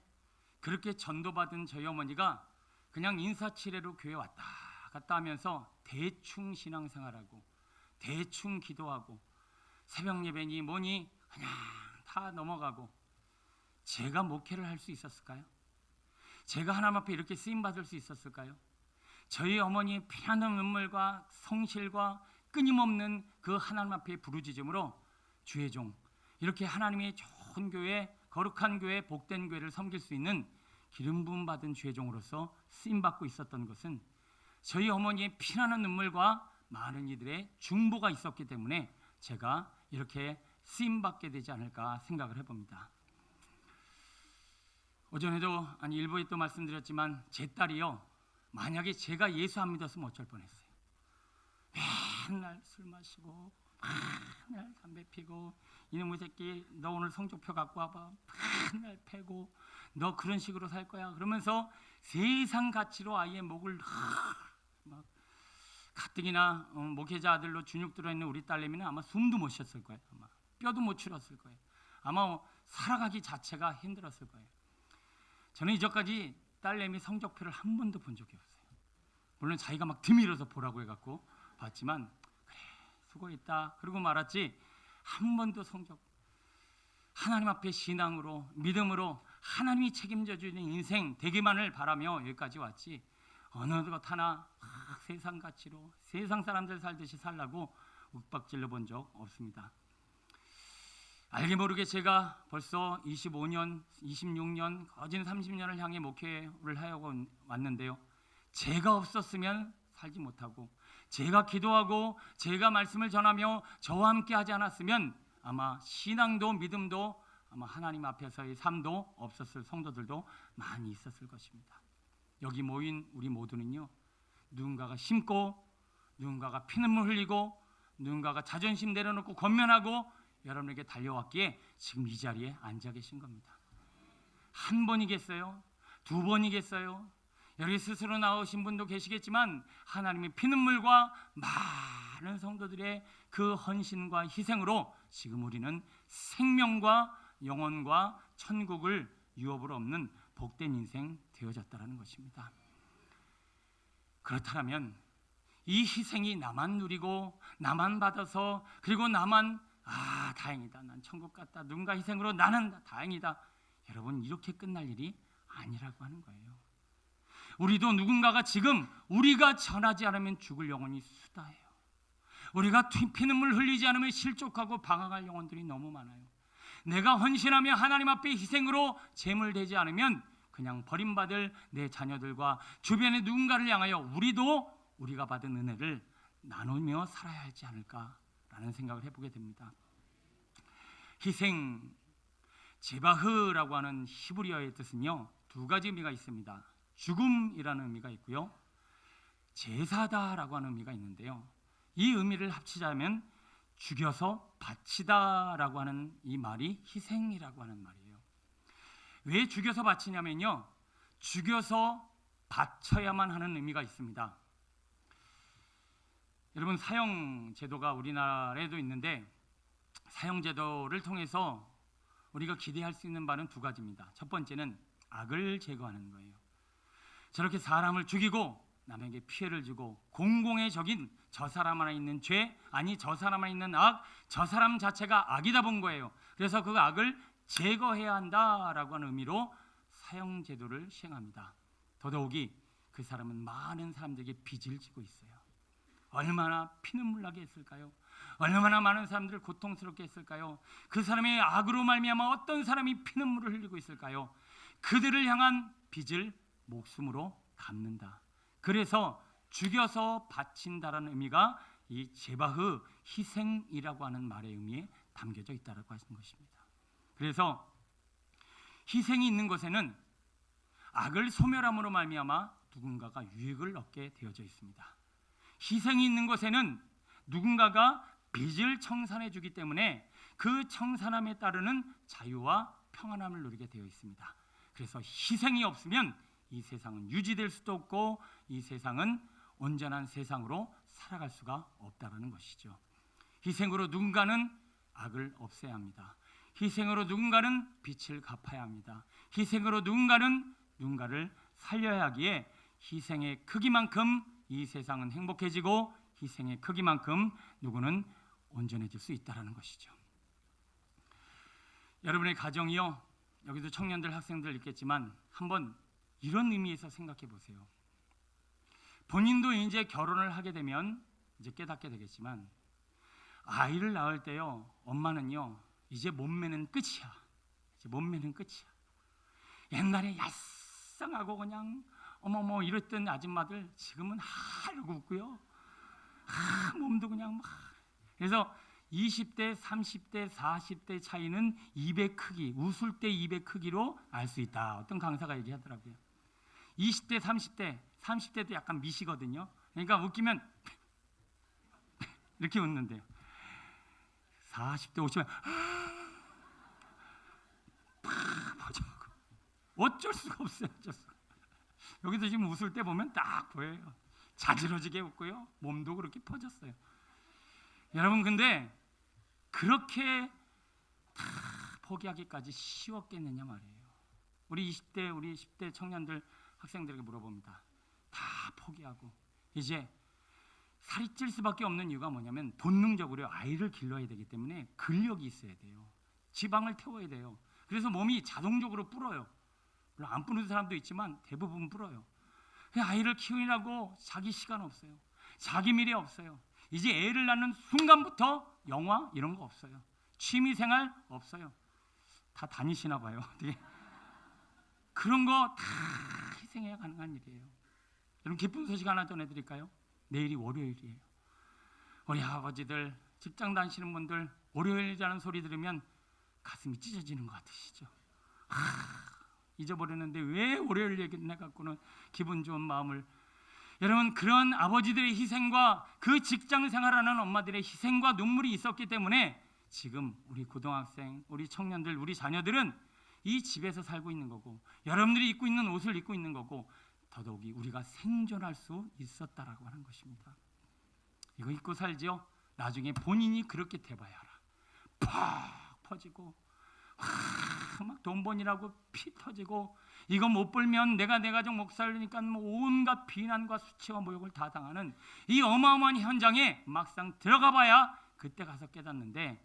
그렇게 전도받은 저희 어머니가 그냥 인사치레로 교회 왔다 갔다 하면서 대충 신앙생활하고 대충 기도하고 새벽 예배니 뭐니 그냥 다 넘어가고 제가 목회를 할 수 있었을까요? 제가 하나님 앞에 이렇게 쓰임받을 수 있었을까요? 저희 어머니의 피나는 눈물과 성실과 끊임없는 그 하나님 앞에 부르짖음으로 주의 종 이렇게 하나님의 좋은 교회, 거룩한 교회, 복된 교회를 섬길 수 있는 기름 부음 받은 주의 종으로서 쓰임받고 있었던 것은 저희 어머니의 피나는 눈물과 많은 이들의 중보가 있었기 때문에 제가 이렇게 쓰임받게 되지 않을까 생각을 해봅니다. 오전에도 일부에 또 말씀드렸지만 제 딸이요, 만약에 제가 예수 안 믿었으면 어쩔 뻔했어요. 맨날 술 마시고 맨날 담배 피고 이놈의 새끼 너 오늘 성적표 갖고 와봐 맨날 패고 너 그런 식으로 살 거야 그러면서 세상 가치로 아이의 목을 막 가뜩이나 목회자 아들로 준육 들어있는 우리 딸내미는 아마 숨도 못 쉬었을 거예요. 아마 뼈도 못 추렸을 거예요. 아마 살아가기 자체가 힘들었을 거예요. 저는 이전까지 딸내미 성적표를 한 번도 본 적이 없어요. 물론 자기가 막 드밀어서 보라고 해갖고 봤지만 그래 수고했다 그러고 말았지 한 번도 성적 하나님 앞에 신앙으로 믿음으로 하나님이 책임져 주는 인생 되기만을 바라며 여기까지 왔지 어느 것 하나 세상 가치로 세상 사람들 살듯이 살라고 윽박질러 본 적 없습니다. 알게 모르게 제가 벌써 25년, 26년, 거진 30년을 향해 목회를 하고 왔는데요. 제가 없었으면 살지 못하고 제가 기도하고 제가 말씀을 전하며 저와 함께 하지 않았으면 아마 신앙도 믿음도 아마 하나님 앞에서의 삶도 없었을 성도들도 많이 있었을 것입니다. 여기 모인 우리 모두는요. 누군가가 심고 누군가가 피눈물 흘리고 누군가가 자존심 내려놓고 권면하고 여러분에게 달려왔기에 지금 이 자리에 앉아 계신 겁니다. 한 번이겠어요? 두 번이겠어요? 여기 스스로 나오신 분도 계시겠지만 하나님의 피눈물과 많은 성도들의 그 헌신과 희생으로 지금 우리는 생명과 영혼과 천국을 유업으로 얻는 복된 인생 되어졌다는 것입니다. 그렇다면 이 희생이 나만 누리고 나만 받아서 그리고 나만 아, 다행이다. 난 천국 갔다. 누군가 희생으로 나는 다행이다. 여러분, 이렇게 끝날 일이 아니라고 하는 거예요. 우리도 누군가가 지금 우리가 전하지 않으면 죽을 영혼이 수다예요. 우리가 피눈물 흘리지 않으면 실족하고 방황할 영혼들이 너무 많아요. 내가 헌신하며 하나님 앞에 희생으로 제물되지 않으면 그냥 버림받을 내 자녀들과 주변의 누군가를 향하여 우리도 우리가 받은 은혜를 나누며 살아야 하지 않을까라는 생각을 해보게 됩니다. 희생, 제바흐라고 하는 히브리어의 뜻은요, 두 가지 의미가 있습니다. 죽음이라는 의미가 있고요, 제사다라고 하는 의미가 있는데요, 이 의미를 합치자면 죽여서 바치다라고 하는 이 말이 희생이라고 하는 말이에요. 왜 죽여서 바치냐면요, 죽여서 바쳐야만 하는 의미가 있습니다. 여러분, 사형제도가 우리나라에도 있는데 사형제도를 통해서 우리가 기대할 수 있는 바는 두 가지입니다. 첫 번째는 악을 제거하는 거예요. 저렇게 사람을 죽이고 남에게 피해를 주고 공공의 적인 저 사람 안에 있는 죄, 아니 저 사람 안에 있는 악, 저 사람 자체가 악이다 본 거예요. 그래서 그 악을 제거해야 한다라고 하는 의미로 사형제도를 시행합니다. 더더욱이 그 사람은 많은 사람들에게 빚을 지고 있어요. 얼마나 피눈물 나게 했을까요? 얼마나 많은 사람들을 고통스럽게 했을까요? 그 사람의 악으로 말미암아 어떤 사람이 피눈물을 흘리고 있을까요? 그들을 향한 빚을 목숨으로 갚는다. 그래서 죽여서 바친다라는 의미가 이 제바흐, 희생이라고 하는 말의 의미에 담겨져 있다라고 하신 것입니다. 그래서 희생이 있는 것에는 악을 소멸함으로 말미암아 누군가가 유익을 얻게 되어져 있습니다. 희생이 있는 것에는 누군가가 빚을 청산해 주기 때문에 그 청산함에 따르는 자유와 평안함을 누리게 되어 있습니다. 그래서 희생이 없으면 이 세상은 유지될 수도 없고 이 세상은 온전한 세상으로 살아갈 수가 없다는 것이죠. 희생으로 누군가는 악을 없애야 합니다. 희생으로 누군가는 빚을 갚아야 합니다. 희생으로 누군가를 살려야 하기에 희생의 크기만큼 이 세상은 행복해지고 희생의 크기만큼 누구는 온전해질 수 있다는 것이죠. 여러분의 가정이요, 여기도 청년들, 학생들 있겠지만 한번 이런 의미에서 생각해 보세요. 본인도 이제 결혼을 하게 되면 이제 깨닫게 되겠지만 아이를 낳을 때요, 엄마는요 이제 몸매는 끝이야. 이제 몸매는 끝이야. 옛날에 얄쌍하고 그냥 어머머 이랬던 아줌마들 지금은 하려고 웃고요. 몸도 그냥 막. 그래서 20대, 30대, 40대 차이는 입의 크기, 웃을 때 입의 크기로 알 수 있다. 어떤 강사가 얘기하더라고요. 20대, 30대도 약간 미시거든요. 그러니까 웃기면 이렇게 웃는데요. 40대, 50대 퍼져고 어쩔 수가 없어요. 어쩔 수가. 여기도 지금 웃을 때 보면 딱 보여요. 자지러지게 웃고요. 몸도 그렇게 퍼졌어요. 여러분, 근데 그렇게 다 포기하기까지 쉬웠겠느냐 말이에요. 우리 20대, 우리 10대 청년들, 학생들에게 물어봅니다. 다 포기하고 이제 살이 찔 수밖에 없는 이유가 뭐냐면 본능적으로 아이를 길러야 되기 때문에 근력이 있어야 돼요. 지방을 태워야 돼요. 그래서 몸이 자동적으로 불어요. 물론 안 부는 사람도 있지만 대부분 불어요. 아이를 키우느라고 자기 시간 없어요. 자기 미래 없어요. 이제 애를 낳는 순간부터 영화 이런 거 없어요. 취미생활 없어요. 다 다니시나 봐요. 그런 거 다 희생해야 가능한 일이에요. 여러분, 기쁜 소식 하나 전해드릴까요? 내일이 월요일이에요. 우리 아버지들, 직장 다니시는 분들 월요일이라는 소리 들으면 가슴이 찢어지는 것 같으시죠? 잊어버렸는데 왜 월요일 얘기를 해갖고는 기분 좋은 마음을. 여러분, 그런 아버지들의 희생과 그 직장 생활하는 엄마들의 희생과 눈물이 있었기 때문에 지금 우리 고등학생, 우리 청년들, 우리 자녀들은 이 집에서 살고 있는 거고 여러분들이 입고 있는 옷을 입고 있는 거고 더더욱이 우리가 생존할 수 있었다라고 하는 것입니다. 이거 입고 살죠? 나중에 본인이 그렇게 돼봐야 알아. 팍 퍼지고 막 돈 번이라고 피 터지고 이거 못 벌면 내가 내 가족 못 살리니까 뭐 온갖 비난과 수치와 모욕을 다 당하는 이 어마어마한 현장에 막상 들어가 봐야 그때 가서 깨닫는데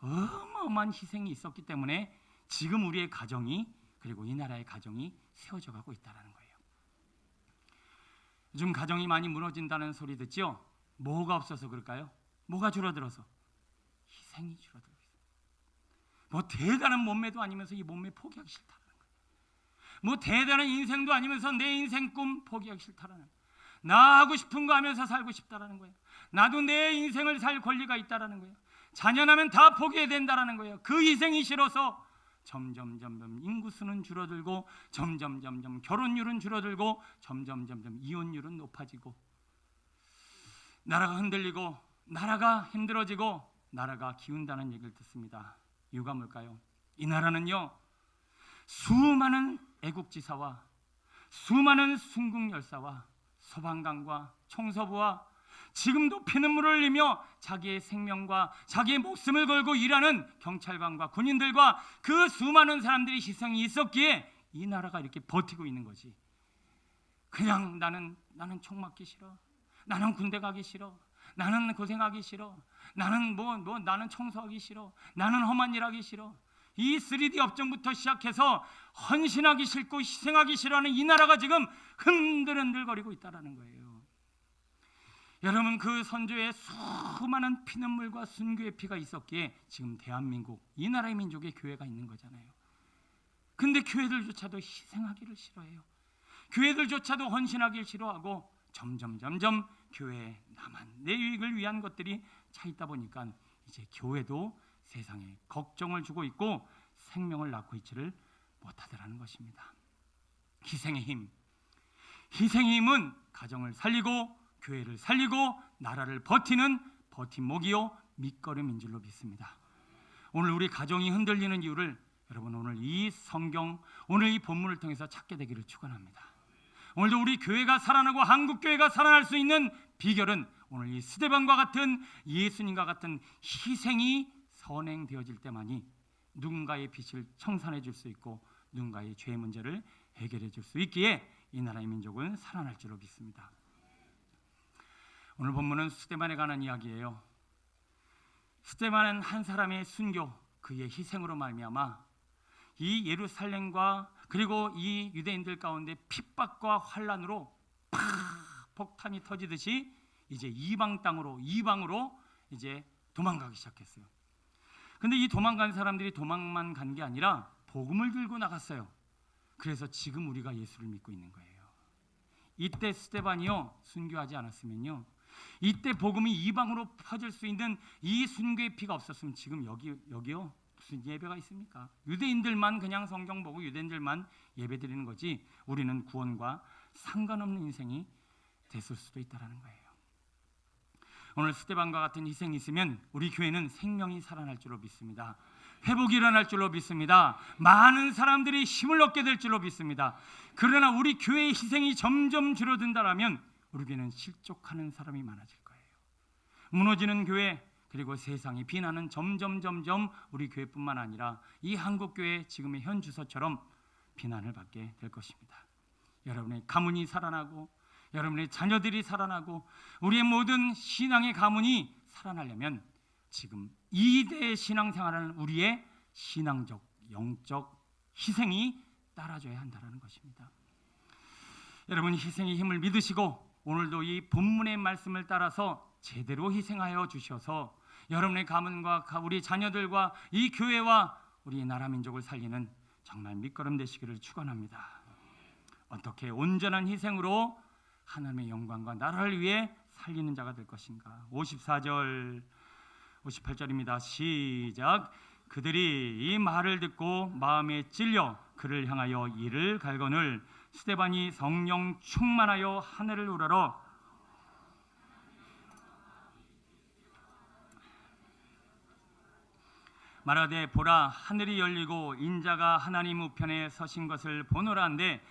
어마어마한 희생이 있었기 때문에 지금 우리의 가정이 그리고 이 나라의 가정이 세워져 가고 있다는 거예요. 요즘 가정이 많이 무너진다는 소리 듣죠? 뭐가 없어서 그럴까요? 뭐가 줄어들어서? 희생이 줄어들고 있어요. 뭐 대단한 몸매도 아니면서 이 몸매 포기하기 싫다는 거예요. 뭐 대단한 인생도 아니면서 내 인생 꿈 포기하기 싫다라는 거예요. 나 하고 싶은 거 하면서 살고 싶다라는 거예요. 나도 내 인생을 살 권리가 있다라는 거예요. 자녀나면 다 포기해야 된다라는 거예요. 그 희생이 싫어서 점점 인구수는 줄어들고 점점 결혼율은 줄어들고 점점 이혼율은 높아지고 나라가 흔들리고 나라가 힘들어지고 나라가 기운다는 얘기를 듣습니다. 이유가 뭘까요? 이 나라는요, 수많은 애국지사와 수많은 순국열사와 소방관과 청소부와 지금도 피눈물을 흘리며 자기의 생명과 자기의 목숨을 걸고 일하는 경찰관과 군인들과 그 수많은 사람들이 희생이 있었기에 이 나라가 이렇게 버티고 있는 거지. 그냥 나는 총 맞기 싫어, 나는 군대 가기 싫어, 나는 고생하기 싫어, 나는 나는 청소하기 싫어, 나는 험한 일 하기 싫어. 이 3D 업종부터 시작해서 헌신하기 싫고 희생하기 싫어하는 이 나라가 지금 흔들흔들거리고 있다는 거예요. 여러분, 그 선조의 수많은 피눈물과 순교의 피가 있었기에 지금 대한민국, 이 나라의 민족의 교회가 있는 거잖아요. 근데 교회들조차도 희생하기를 싫어해요. 교회들조차도 헌신하기를 싫어하고 점점 교회에 나만 내 유익을 위한 것들이 차 있다 보니까 이제 교회도 세상에 걱정을 주고 있고 생명을 낳고 있지를 못하더라는 것입니다. 희생의 힘은 가정을 살리고 교회를 살리고 나라를 버티는 버팀목이요 밑거름인 줄로 믿습니다. 오늘 우리 가정이 흔들리는 이유를 여러분 오늘 이 성경, 오늘 이 본문을 통해서 찾게 되기를 축원합니다. 오늘도 우리 교회가 살아나고 한국 교회가 살아날 수 있는 비결은 오늘 이 스데반과 같은 예수님과 같은 희생이 선행되어질 때만이 누군가의 빚을 청산해 줄 수 있고 누군가의 죄의 문제를 해결해 줄 수 있기에 이 나라의 민족은 살아날 줄로 믿습니다. 오늘 본문은 스데반에 관한 이야기예요. 스데반은 한 사람의 순교, 그의 희생으로 말미암아 이 예루살렘과 그리고 이 유대인들 가운데 핍박과 환란으로 팍 폭탄이 터지듯이 이제 이방으로 이제 도망가기 시작했어요. 근데 이 도망간 사람들이 도망만 간 게 아니라 복음을 들고 나갔어요. 그래서 지금 우리가 예수를 믿고 있는 거예요. 이때 스데반이요 순교하지 않았으면요, 이때 복음이 이방으로 퍼질 수 있는 이 순교의 피가 없었으면 지금 여기요 무슨 예배가 있습니까? 유대인들만 그냥 성경 보고 유대인들만 예배 드리는 거지 우리는 구원과 상관없는 인생이 됐을 수도 있다는 거예요. 오늘 스데반과 같은 희생이 있으면 우리 교회는 생명이 살아날 줄로 믿습니다. 회복이 일어날 줄로 믿습니다. 많은 사람들이 힘을 얻게 될 줄로 믿습니다. 그러나 우리 교회의 희생이 점점 줄어든다라면 우리 교회는 실족하는 사람이 많아질 거예요. 무너지는 교회, 그리고 세상이 비난은 점점 우리 교회뿐만 아니라 이 한국교회 지금의 현 주소처럼 비난을 받게 될 것입니다. 여러분의 가문이 살아나고 여러분의 자녀들이 살아나고 우리의 모든 신앙의 가문이 살아나려면 지금 2대 신앙생활하는 우리의 신앙적, 영적 희생이 따라줘야 한다는 것입니다. 여러분, 희생의 힘을 믿으시고 오늘도 이 본문의 말씀을 따라서 제대로 희생하여 주셔서 여러분의 가문과 우리 자녀들과 이 교회와 우리 나라 민족을 살리는 정말 밑거름 되시기를 축원합니다. 어떻게 온전한 희생으로 하나님의 영광과 나라를 위해 살리는 자가 될 것인가? 54절 58절입니다. 시작. 그들이 이 말을 듣고 마음에 찔려 그를 향하여 이를 갈거늘 스데반이 성령 충만하여 하늘을 우러러 말하되 보라 하늘이 열리고 인자가 하나님 우편에 서신 것을 보노라 한데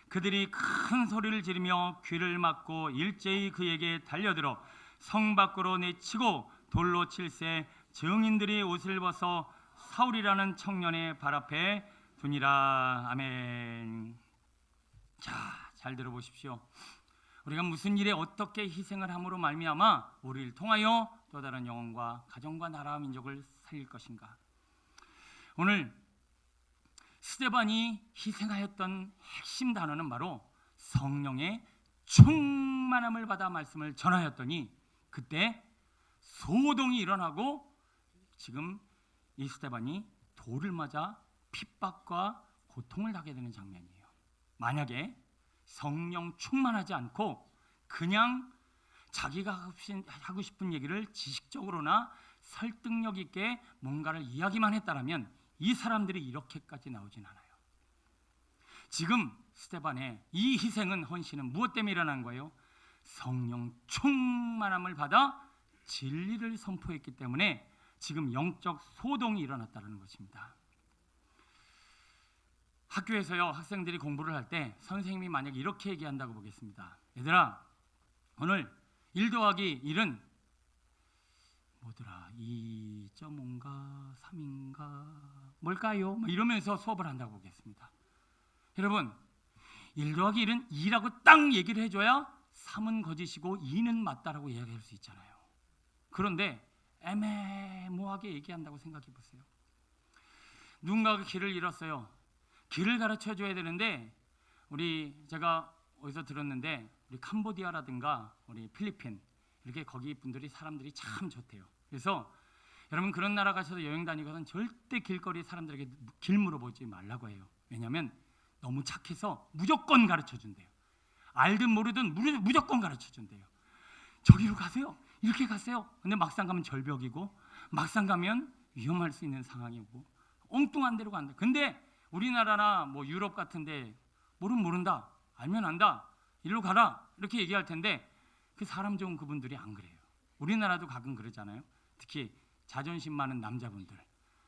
그들이 큰 소리를 지르며 귀를 막고 일제히 그에게 달려들어 성 밖으로 내치고 돌로 칠세 증인들이 옷을 벗어 사울이라는 청년의 발 앞에 두니라. 아멘. 자, 잘 들어보십시오. 우리가 무슨 일에 어떻게 희생을 함으로 말미암아 우리를 통하여 또 다른 영혼과 가정과 나라와 민족을 살릴 것인가? 오늘 스데반이 희생하였던 핵심 단어는 바로 성령의 충만함을 받아 말씀을 전하였더니 그때 소동이 일어나고 지금 이 스데반이 돌을 맞아 핍박과 고통을 당하게 되는 장면이에요. 만약에 성령 충만하지 않고 그냥 자기가 하고 싶은 얘기를 지식적으로나 설득력 있게 뭔가를 이야기만 했다라면 이 사람들이 이렇게까지 나오진 않아요. 지금 스데반의 이 희생은, 헌신은 무엇 때문에 일어난 거예요? 성령 충만함을 받아 진리를 선포했기 때문에 지금 영적 소동이 일어났다는 것입니다. 학교에서요, 학생들이 공부를 할 때 선생님이 만약에 이렇게 얘기한다고 보겠습니다. 얘들아, 오늘 1 더하기 1은 뭐더라? 2.5인가 3인가 뭘까요? 뭐 이러면서 수업을 한다고 보겠습니다. 여러분, 1 더하기 1은 2라고 딱 얘기를 해줘야 3은 거짓이고 2는 맞다라고 이야기할 수 있잖아요. 그런데 애매모호하게 얘기한다고 생각해 보세요. 누군가가 길을 잃었어요. 길을 가르쳐 줘야 되는데 제가 어디서 들었는데 우리 캄보디아라든가 우리 필리핀 이렇게 거기 분들이 사람들이 참 좋대요. 그래서 여러분 그런 나라 가셔서 여행 다니고선 절대 길거리 사람들에게 길 물어보지 말라고 해요. 왜냐하면 너무 착해서 무조건 가르쳐 준대요. 알든 모르든 무조건 가르쳐 준대요. 저기로 가세요. 이렇게 가세요. 근데 막상 가면 절벽이고 막상 가면 위험할 수 있는 상황이고 엉뚱한 데로 간다. 근데 우리나라나 뭐 유럽 같은데 모르면 모른다, 알면 안다, 일로 가라 이렇게 얘기할 텐데 그 사람 좋은 그분들이 안 그래요. 우리나라도 가끔 그러잖아요. 특히 자존심 많은 남자분들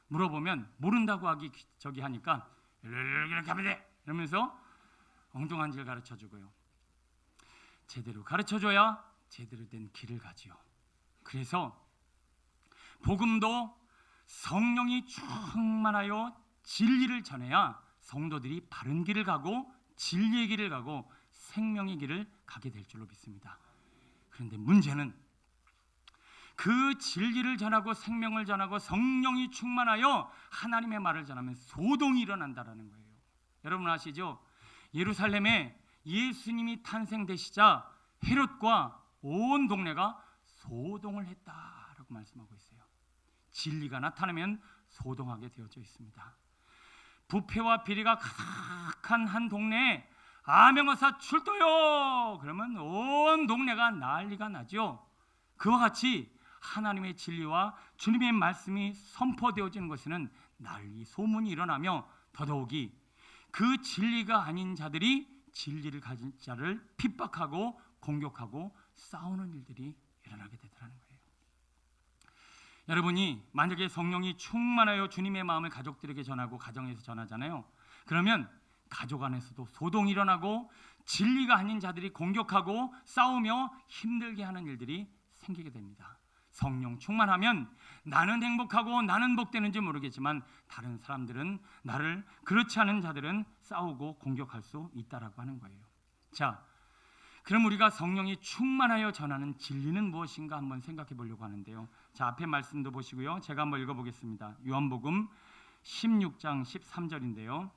물어보면 모른다고 하니까 이렇게 하면 돼 이러면서 엉뚱한 길 가르쳐 주고요. 제대로 가르쳐 줘야 제대로 된 길을 가지요. 그래서 복음도 성령이 충만하여 진리를 전해야 성도들이 바른 길을 가고 진리의 길을 가고 생명의 길을 가게 될 줄로 믿습니다. 그런데 문제는 그 진리를 전하고 생명을 전하고 성령이 충만하여 하나님의 말을 전하면 소동이 일어난다라는 거예요. 여러분 아시죠? 예루살렘에 예수님이 탄생되시자 헤롯과 온 동네가 소동을 했다라고 말씀하고 있어요. 진리가 나타나면 소동하게 되어져 있습니다. 부패와 비리가 가득한 한 동네에 아명어사 출도요! 그러면 온 동네가 난리가 나죠. 그와 같이 하나님의 진리와 주님의 말씀이 선포되어지는 것에는 난리 소문이 일어나며 더더욱이 그 진리가 아닌 자들이 진리를 가진 자를 핍박하고 공격하고 싸우는 일들이 일어나게 되더라는 거예요. 여러분이 만약에 성령이 충만하여 주님의 마음을 가족들에게 전하고 가정에서 전하잖아요. 그러면 가족 안에서도 소동이 일어나고 진리가 아닌 자들이 공격하고 싸우며 힘들게 하는 일들이 생기게 됩니다. 성령 충만하면 나는 행복하고 나는 복되는지 모르겠지만 다른 사람들은 나를 그렇지 않은 자들은 싸우고 공격할 수 있다라고 하는 거예요. 자, 그럼 우리가 성령이 충만하여 전하는 진리는 무엇인가 한번 생각해 보려고 하는데요. 자, 앞에 말씀도 보시고요. 제가 한번 읽어보겠습니다. 요한복음 16장 13절인데요.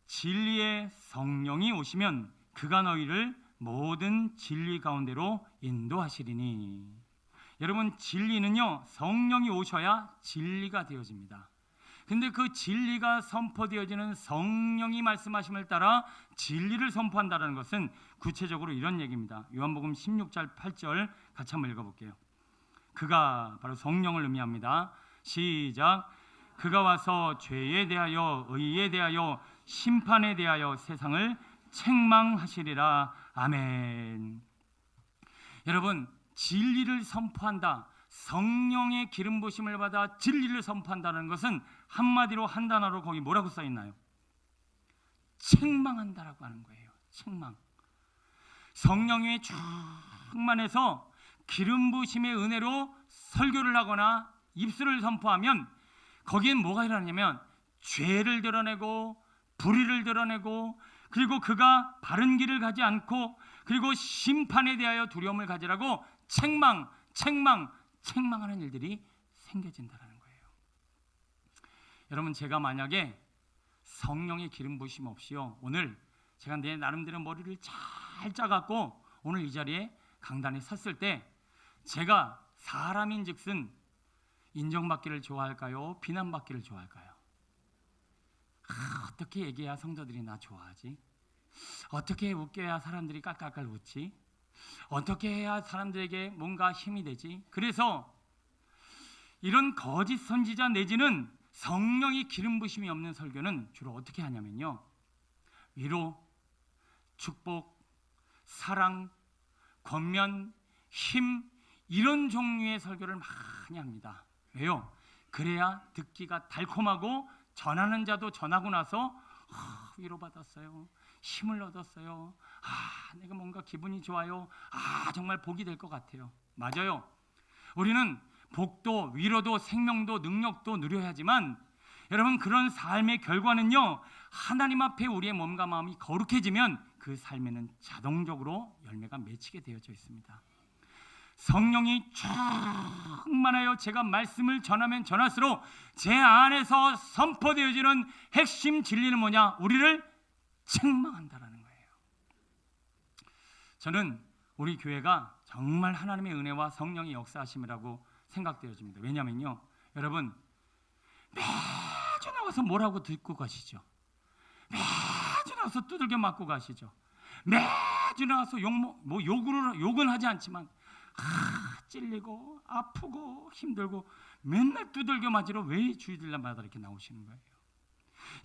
진리의 성령이 오시면 그가 너희를 모든 진리 가운데로 인도하시리니. 여러분 진리는요 성령이 오셔야 진리가 되어집니다. 근데 그 진리가 선포되어지는 성령이 말씀하심을 따라 진리를 선포한다는 것은 구체적으로 이런 얘기입니다. 요한복음 16절 8절 같이 한번 읽어볼게요. 그가 바로 성령을 의미합니다. 시작. 그가 와서 죄에 대하여 의에 대하여 심판에 대하여 세상을 책망하시리라. 아멘. 여러분 진리를 선포한다, 성령의 기름 부심을 받아 진리를 선포한다는 것은 한마디로 한 단어로 거기 뭐라고 써 있나요? 책망한다라고 하는 거예요. 책망. 성령이 충만해서 기름 부심의 은혜로 설교를 하거나 입술을 선포하면 거기엔 뭐가 일어나냐면 죄를 드러내고 불의를 드러내고 그리고 그가 바른 길을 가지 않고 그리고 심판에 대하여 두려움을 가지라고 책망하는 일들이 생겨진다는 거예요. 여러분, 제가 만약에 성령의 기름 부으심 없이요, 오늘 제가 내 나름대로 머리를 잘 짜갖고 오늘 이 자리에 강단에 섰을 때 제가 사람인즉슨 인정받기를 좋아할까요? 비난받기를 좋아할까요? 어떻게 얘기해야 성도들이 나 좋아하지? 어떻게 웃겨야 사람들이 깔깔깔 웃지? 어떻게 해야 사람들에게 뭔가 힘이 되지? 그래서 이런 거짓 선지자 내지는 성령이 기름 부심이 없는 설교는 주로 어떻게 하냐면요, 위로, 축복, 사랑, 권면, 힘, 이런 종류의 설교를 많이 합니다. 왜요? 그래야 듣기가 달콤하고 전하는 자도 전하고 나서 위로받았어요, 힘을 얻었어요, 내가 뭔가 기분이 좋아요, 정말 복이 될 것 같아요. 맞아요. 우리는 복도, 위로도, 생명도, 능력도 누려야지만 여러분, 그런 삶의 결과는요, 하나님 앞에 우리의 몸과 마음이 거룩해지면 그 삶에는 자동적으로 열매가 맺히게 되어져 있습니다. 성령이 충만하여 제가 말씀을 전하면 전할수록 제 안에서 선포되어지는 핵심 진리는 뭐냐? 우리를 책망한다라는 거예요. 저는 우리 교회가 정말 하나님의 은혜와 성령의 역사하심이라고 생각되어집니다. 왜냐면요, 여러분, 매주 나와서 뭐라고 듣고 가시죠? 매주 나와서 두들겨 맞고 가시죠? 매주 나와서 욕은 하지 않지만 찔리고 아프고 힘들고 맨날 두들겨 맞으러 왜 주일날마다 이렇게 나오시는 거예요?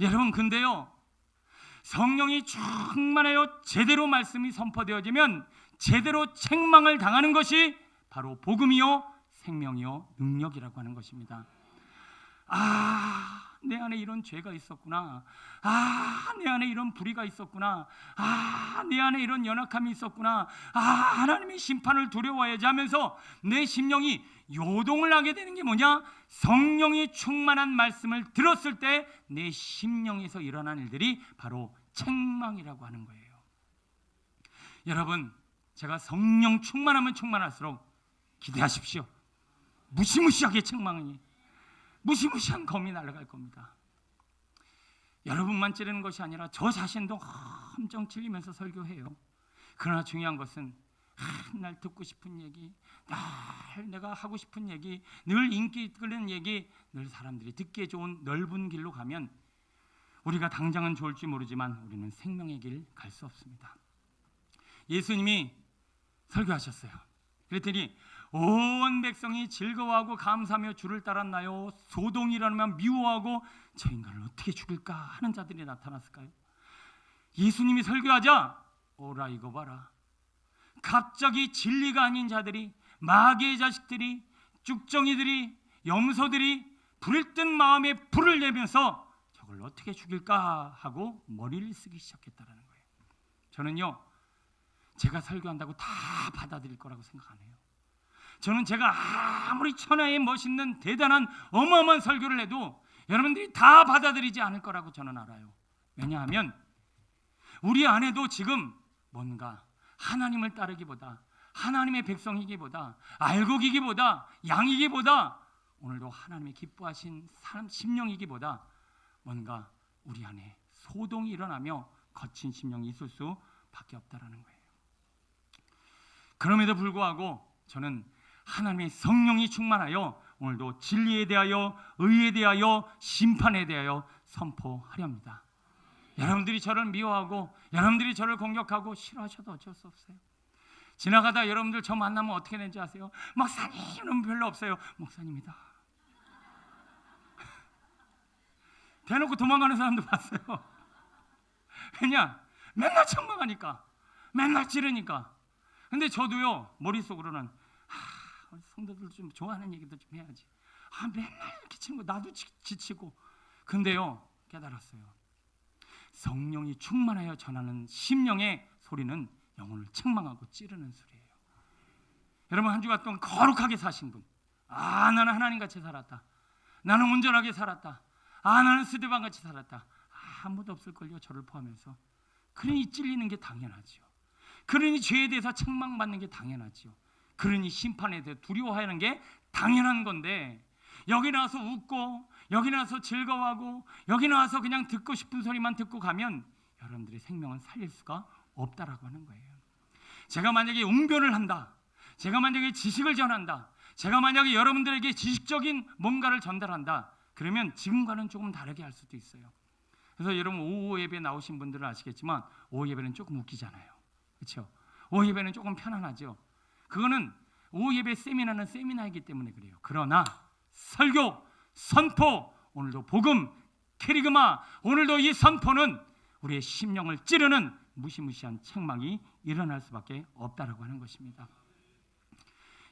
여러분, 근데요, 성령이 충만하여 제대로 말씀이 선포되어지면 제대로 책망을 당하는 것이 바로 복음이요, 생명이요, 능력이라고 하는 것입니다. 내 안에 이런 죄가 있었구나, 내 안에 이런 불의가 있었구나, 내 안에 이런 연약함이 있었구나, 하나님의 심판을 두려워해야지 하면서 내 심령이 요동을 하게 되는 게 뭐냐? 성령이 충만한 말씀을 들었을 때 내 심령에서 일어난 일들이 바로 책망이라고 하는 거예요. 여러분, 제가 성령 충만하면 충만할수록 기대하십시오. 무시무시하게 책망이, 무시무시한 검이 날아갈 겁니다. 여러분만 찌르는 것이 아니라 저 자신도 엄청 찔리면서 설교해요. 그러나 중요한 것은 날 듣고 싶은 얘기, 날 내가 하고 싶은 얘기, 늘 인기 끌는 얘기, 늘 사람들이 듣기에 좋은 넓은 길로 가면 우리가 당장은 좋을지 모르지만 우리는 생명의 길 갈 수 없습니다. 예수님이 설교하셨어요. 그랬더니 온 백성이 즐거워하고 감사하며 주를 따랐나요? 소동이 일어나면 미워하고 저 인간을 어떻게 죽일까 하는 자들이 나타났을까요? 예수님이 설교하자 오라 이거 봐라, 갑자기 진리가 아닌 자들이, 마귀의 자식들이, 쭉정이들이, 염소들이 불뜬 마음에 불을 내면서 저걸 어떻게 죽일까 하고 머리를 쓰기 시작했다는 거예요. 저는요, 제가 설교한다고 다 받아들일 거라고 생각 안 해요. 저는 제가 아무리 천하의 멋있는 대단한 어마어마한 설교를 해도 여러분들이 다 받아들이지 않을 거라고 저는 알아요. 왜냐하면 우리 안에도 지금 뭔가 하나님을 따르기보다, 하나님의 백성이기보다, 알곡이기보다, 양이기보다, 오늘도 하나님의 기뻐하신 사람 심령이기보다 뭔가 우리 안에 소동이 일어나며 거친 심령이 있을 수밖에 없다라는 거예요. 그럼에도 불구하고 저는 하나님의 성령이 충만하여 오늘도 진리에 대하여, 의에 대하여, 심판에 대하여 선포하려 합니다. 여러분들이 저를 미워하고 여러분들이 저를 공격하고 싫어하셔도 어쩔 수 없어요. 지나가다 여러분들 저 만나면 어떻게 되는지 아세요? 목사님은 별로 없어요. 목사님이다. 대놓고 도망가는 사람도 봤어요. 왜냐? 맨날 책망하니까, 맨날 찌르니까. 근데 저도요, 머릿속으로는 성도들 좀 좋아하는 얘기도 좀 해야지. 맨날 이렇게 치는 거 나도 지치고. 근데요, 깨달았어요. 성령이 충만하여 전하는 심령의 소리는 영혼을 책망하고 찌르는 소리예요. 여러분, 한 주간 동안 거룩하게 사신 분, 나는 하나님같이 살았다, 나는 온전하게 살았다, 나는 스데반같이 살았다, 아무도 없을걸요, 저를 포함해서. 그러니 찔리는 게 당연하죠. 그러니 죄에 대해서 책망받는 게 당연하죠. 그러니 심판에 대해 두려워하는 게 당연한 건데, 여기 나와서 웃고 여기 나와서 즐거워하고 여기 나와서 그냥 듣고 싶은 소리만 듣고 가면 여러분들의 생명은 살릴 수가 없다라고 하는 거예요. 제가 만약에 웅변을 한다, 제가 만약에 지식을 전한다, 제가 만약에 여러분들에게 지식적인 뭔가를 전달한다, 그러면 지금과는 조금 다르게 할 수도 있어요. 그래서 여러분 오후 예배 나오신 분들은 아시겠지만 오후 예배는 조금 웃기잖아요. 그렇죠? 오후 예배는 조금 편안하죠. 그거는 오후 예배 세미나는 세미나이기 때문에 그래요. 그러나 설교, 선포, 오늘도 복음, 캐리그마, 오늘도 이 선포는 우리의 심령을 찌르는 무시무시한 책망이 일어날 수밖에 없다라고 하는 것입니다.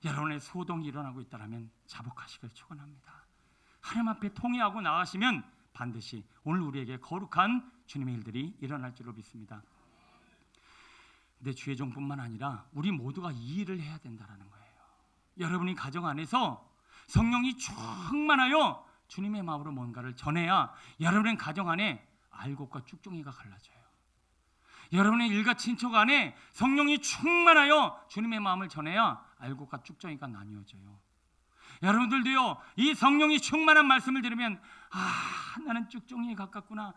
여러분의 소동이 일어나고 있다면 자복하시길 축원합니다. 하나님 앞에 통회하고 나가시면 반드시 오늘 우리에게 거룩한 주님의 일들이 일어날 줄로 믿습니다. 내 주의 종뿐만 아니라 우리 모두가 이 일을 해야 된다는 거예요. 여러분이 가정 안에서 성령이 충만하여 주님의 마음으로 뭔가를 전해야 여러분의 가정 안에 알곡과 쭉종이가 갈라져요. 여러분의 일가 친척 안에 성령이 충만하여 주님의 마음을 전해야 알곡과 쭉종이가 나뉘어져요. 여러분들도요, 이 성령이 충만한 말씀을 들으면 나는 쭉종이에 가깝구나,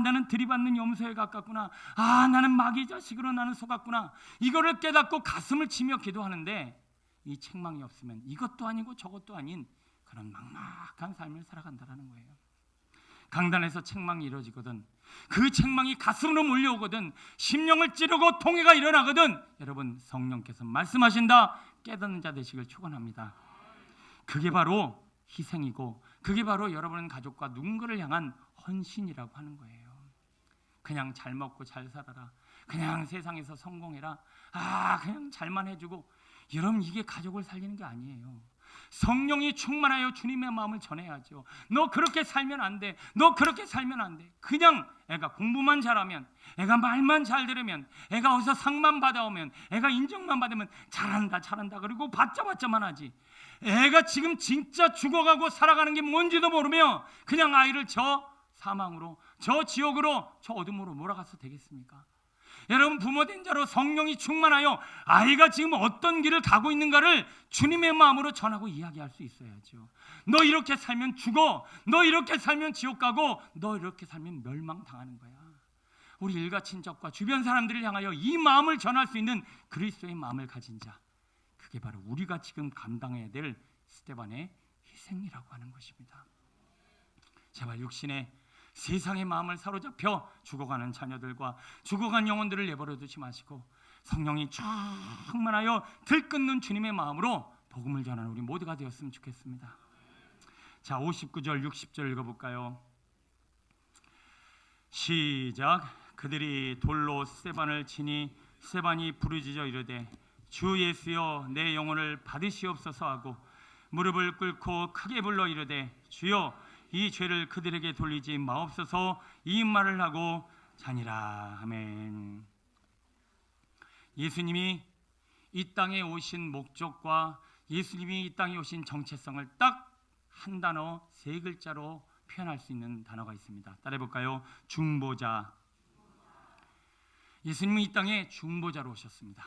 나는 들이받는 염소에 가깝구나, 나는 마귀 자식으로 나는 속았구나, 이거를 깨닫고 가슴을 치며 기도하는데 이 책망이 없으면 이것도 아니고 저것도 아닌 그런 막막한 삶을 살아간다는 거예요. 강단에서 책망이 이루어지거든, 그 책망이 가슴으로 몰려오거든, 심령을 찌르고 통해가 일어나거든, 여러분 성령께서 말씀하신다 깨닫는 자 되시길 축원합니다. 그게 바로 희생이고 그게 바로 여러분 가족과 누군가를 향한 헌신이라고 하는 거예요. 그냥 잘 먹고 잘 살아라, 그냥 세상에서 성공해라, 그냥 잘만 해주고, 여러분 이게 가족을 살리는 게 아니에요. 성령이 충만하여 주님의 마음을 전해야죠. 너 그렇게 살면 안 돼, 너 그렇게 살면 안 돼. 그냥 애가 공부만 잘하면, 애가 말만 잘 들으면, 애가 어디서 상만 받아오면, 애가 인정만 받으면 잘한다 잘한다 그리고 받자만 하지, 애가 지금 진짜 죽어가고 살아가는 게 뭔지도 모르며 그냥 아이를 저 사망으로, 저 지옥으로, 저 어둠으로 몰아가서 되겠습니까? 여러분 부모된 자로 성령이 충만하여 아이가 지금 어떤 길을 가고 있는가를 주님의 마음으로 전하고 이야기할 수 있어야죠. 너 이렇게 살면 죽어, 너 이렇게 살면 지옥 가고, 너 이렇게 살면 멸망당하는 거야. 우리 일가 친척과 주변 사람들을 향하여 이 마음을 전할 수 있는 그리스도의 마음을 가진 자, 그게 바로 우리가 지금 감당해야 될 스데반의 희생이라고 하는 것입니다. 제발 육신의 세상의 마음을 사로잡혀 죽어가는 자녀들과 죽어간 영혼들을 내버려 두지 마시고 성령이 충만하여 들끓는 주님의 마음으로 복음을 전하는 우리 모두가 되었으면 좋겠습니다. 자, 59절 60절 읽어볼까요? 시작. 그들이 돌로 스데반을 치니 스데반이 부르짖어 이르되 주 예수여 내 영혼을 받으시옵소서 하고 무릎을 꿇고 크게 불러 이르되 주여 이 죄를 그들에게 돌리지 마옵소서, 이 말을 하고 자니라. 아멘. 예수님이 이 땅에 오신 목적과 예수님이 이 땅에 오신 정체성을 딱 한 단어, 세 글자로 표현할 수 있는 단어가 있습니다. 따라해볼까요? 중보자. 예수님이 이 땅에 중보자로 오셨습니다.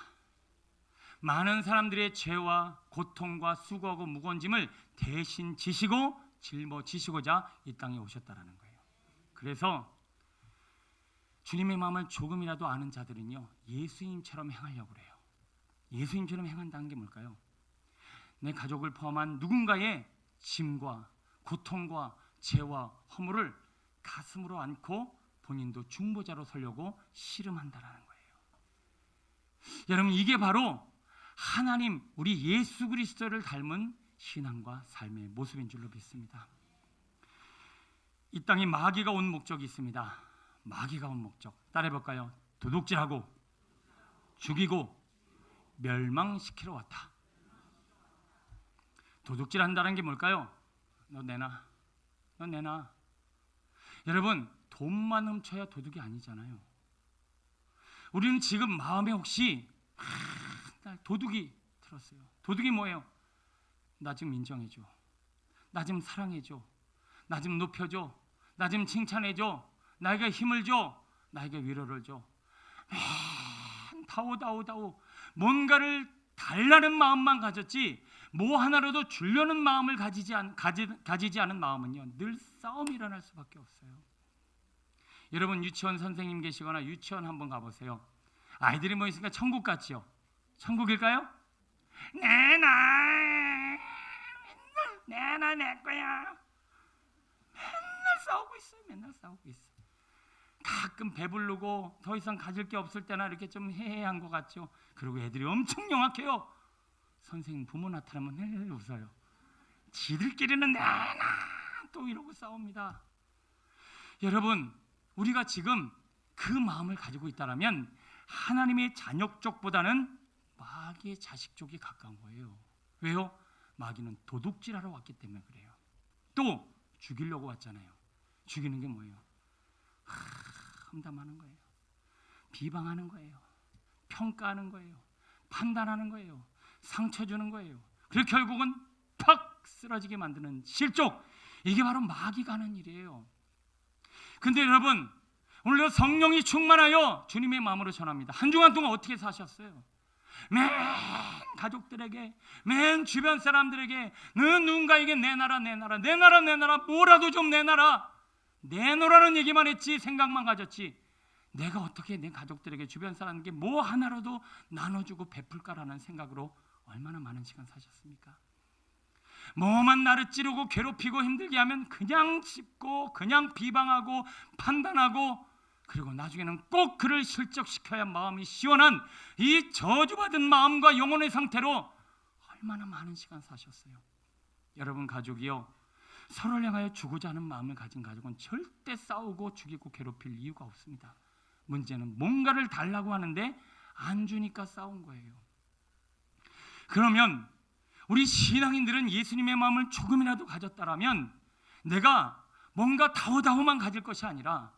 많은 사람들의 죄와 고통과 수고하고 무거운 짐을 대신 지시고 짊어지시고자 이 땅에 오셨다라는 거예요. 그래서 주님의 마음을 조금이라도 아는 자들은요, 예수님처럼 행하려고 그래요. 예수님처럼 행한다는 게 뭘까요? 내 가족을 포함한 누군가의 짐과 고통과 죄와 허물을 가슴으로 안고 본인도 중보자로 서려고 씨름한다라는 거예요. 여러분 이게 바로 하나님 우리 예수 그리스도를 닮은 신앙과 삶의 모습인 줄로 믿습니다. 이 땅에 마귀가 온 목적이 있습니다. 마귀가 온 목적 따라해볼까요? 도둑질하고 죽이고 멸망시키러 왔다. 도둑질한다는 게 뭘까요? 너 내놔, 너 내놔. 여러분 돈만 훔쳐야 도둑이 아니잖아요. 우리는 지금 마음에 혹시 도둑이 들었어요. 도둑이 뭐예요? 나 좀 인정해줘, 나 좀 사랑해줘, 나 좀 높여줘, 나 좀 칭찬해줘, 나에게 힘을 줘, 나에게 위로를 줘. 다오 뭔가를 달라는 마음만 가졌지 뭐 하나라도 주려는 마음을 가지지 않은 마음은요, 늘 싸움이 일어날 수밖에 없어요. 여러분 유치원 선생님 계시거나 유치원 한번 가보세요. 아이들이 모이니까 천국 같지요? 천국일까요? 내놔 내 거야. 맨날 싸우고 있어요. 맨날 싸우고 있어. 가끔 배부르고 더 이상 가질 게 없을 때나 이렇게 좀 해해한 것 같죠. 그리고 애들이 엄청 영악해요. 선생님 부모 나타나면 헬 웃어요. 지들끼리는 내놔 또 이러고 싸웁니다. 여러분 우리가 지금 그 마음을 가지고 있다면 하나님의 자녀 쪽보다는 마귀의 자식 쪽이 가까운 거예요. 왜요? 마귀는 도둑질하러 왔기 때문에 그래요. 또 죽이려고 왔잖아요. 죽이는 게 뭐예요? 험담하는 거예요. 비방하는 거예요. 평가하는 거예요. 판단하는 거예요. 상처 주는 거예요. 그리고 결국은 팍 쓰러지게 만드는 실족. 이게 바로 마귀가 하는 일이에요. 근데 여러분 오늘 성령이 충만하여 주님의 마음으로 전합니다. 한 주간 동안 어떻게 사셨어요? 맨 가족들에게, 맨 주변 사람들에게 누군가에게 내놔라 뭐라도 좀 내놓으라는 얘기만 했지, 생각만 가졌지, 내가 어떻게 내 가족들에게 주변 사람에게 뭐 하나라도 나눠주고 베풀까라는 생각으로 얼마나 많은 시간 사셨습니까? 뭐만 나를 찌르고 괴롭히고 힘들게 하면 그냥 짚고 그냥 비방하고 판단하고, 그리고 나중에는 꼭 그를 실족시켜야 마음이 시원한 이 저주받은 마음과 영혼의 상태로 얼마나 많은 시간 사셨어요. 여러분 가족이요, 서로를 향하여 주고자 하는 마음을 가진 가족은 절대 싸우고 죽이고 괴롭힐 이유가 없습니다. 문제는 뭔가를 달라고 하는데 안 주니까 싸운 거예요. 그러면 우리 신앙인들은 예수님의 마음을 조금이라도 가졌다라면 내가 뭔가 다호다호만 가질 것이 아니라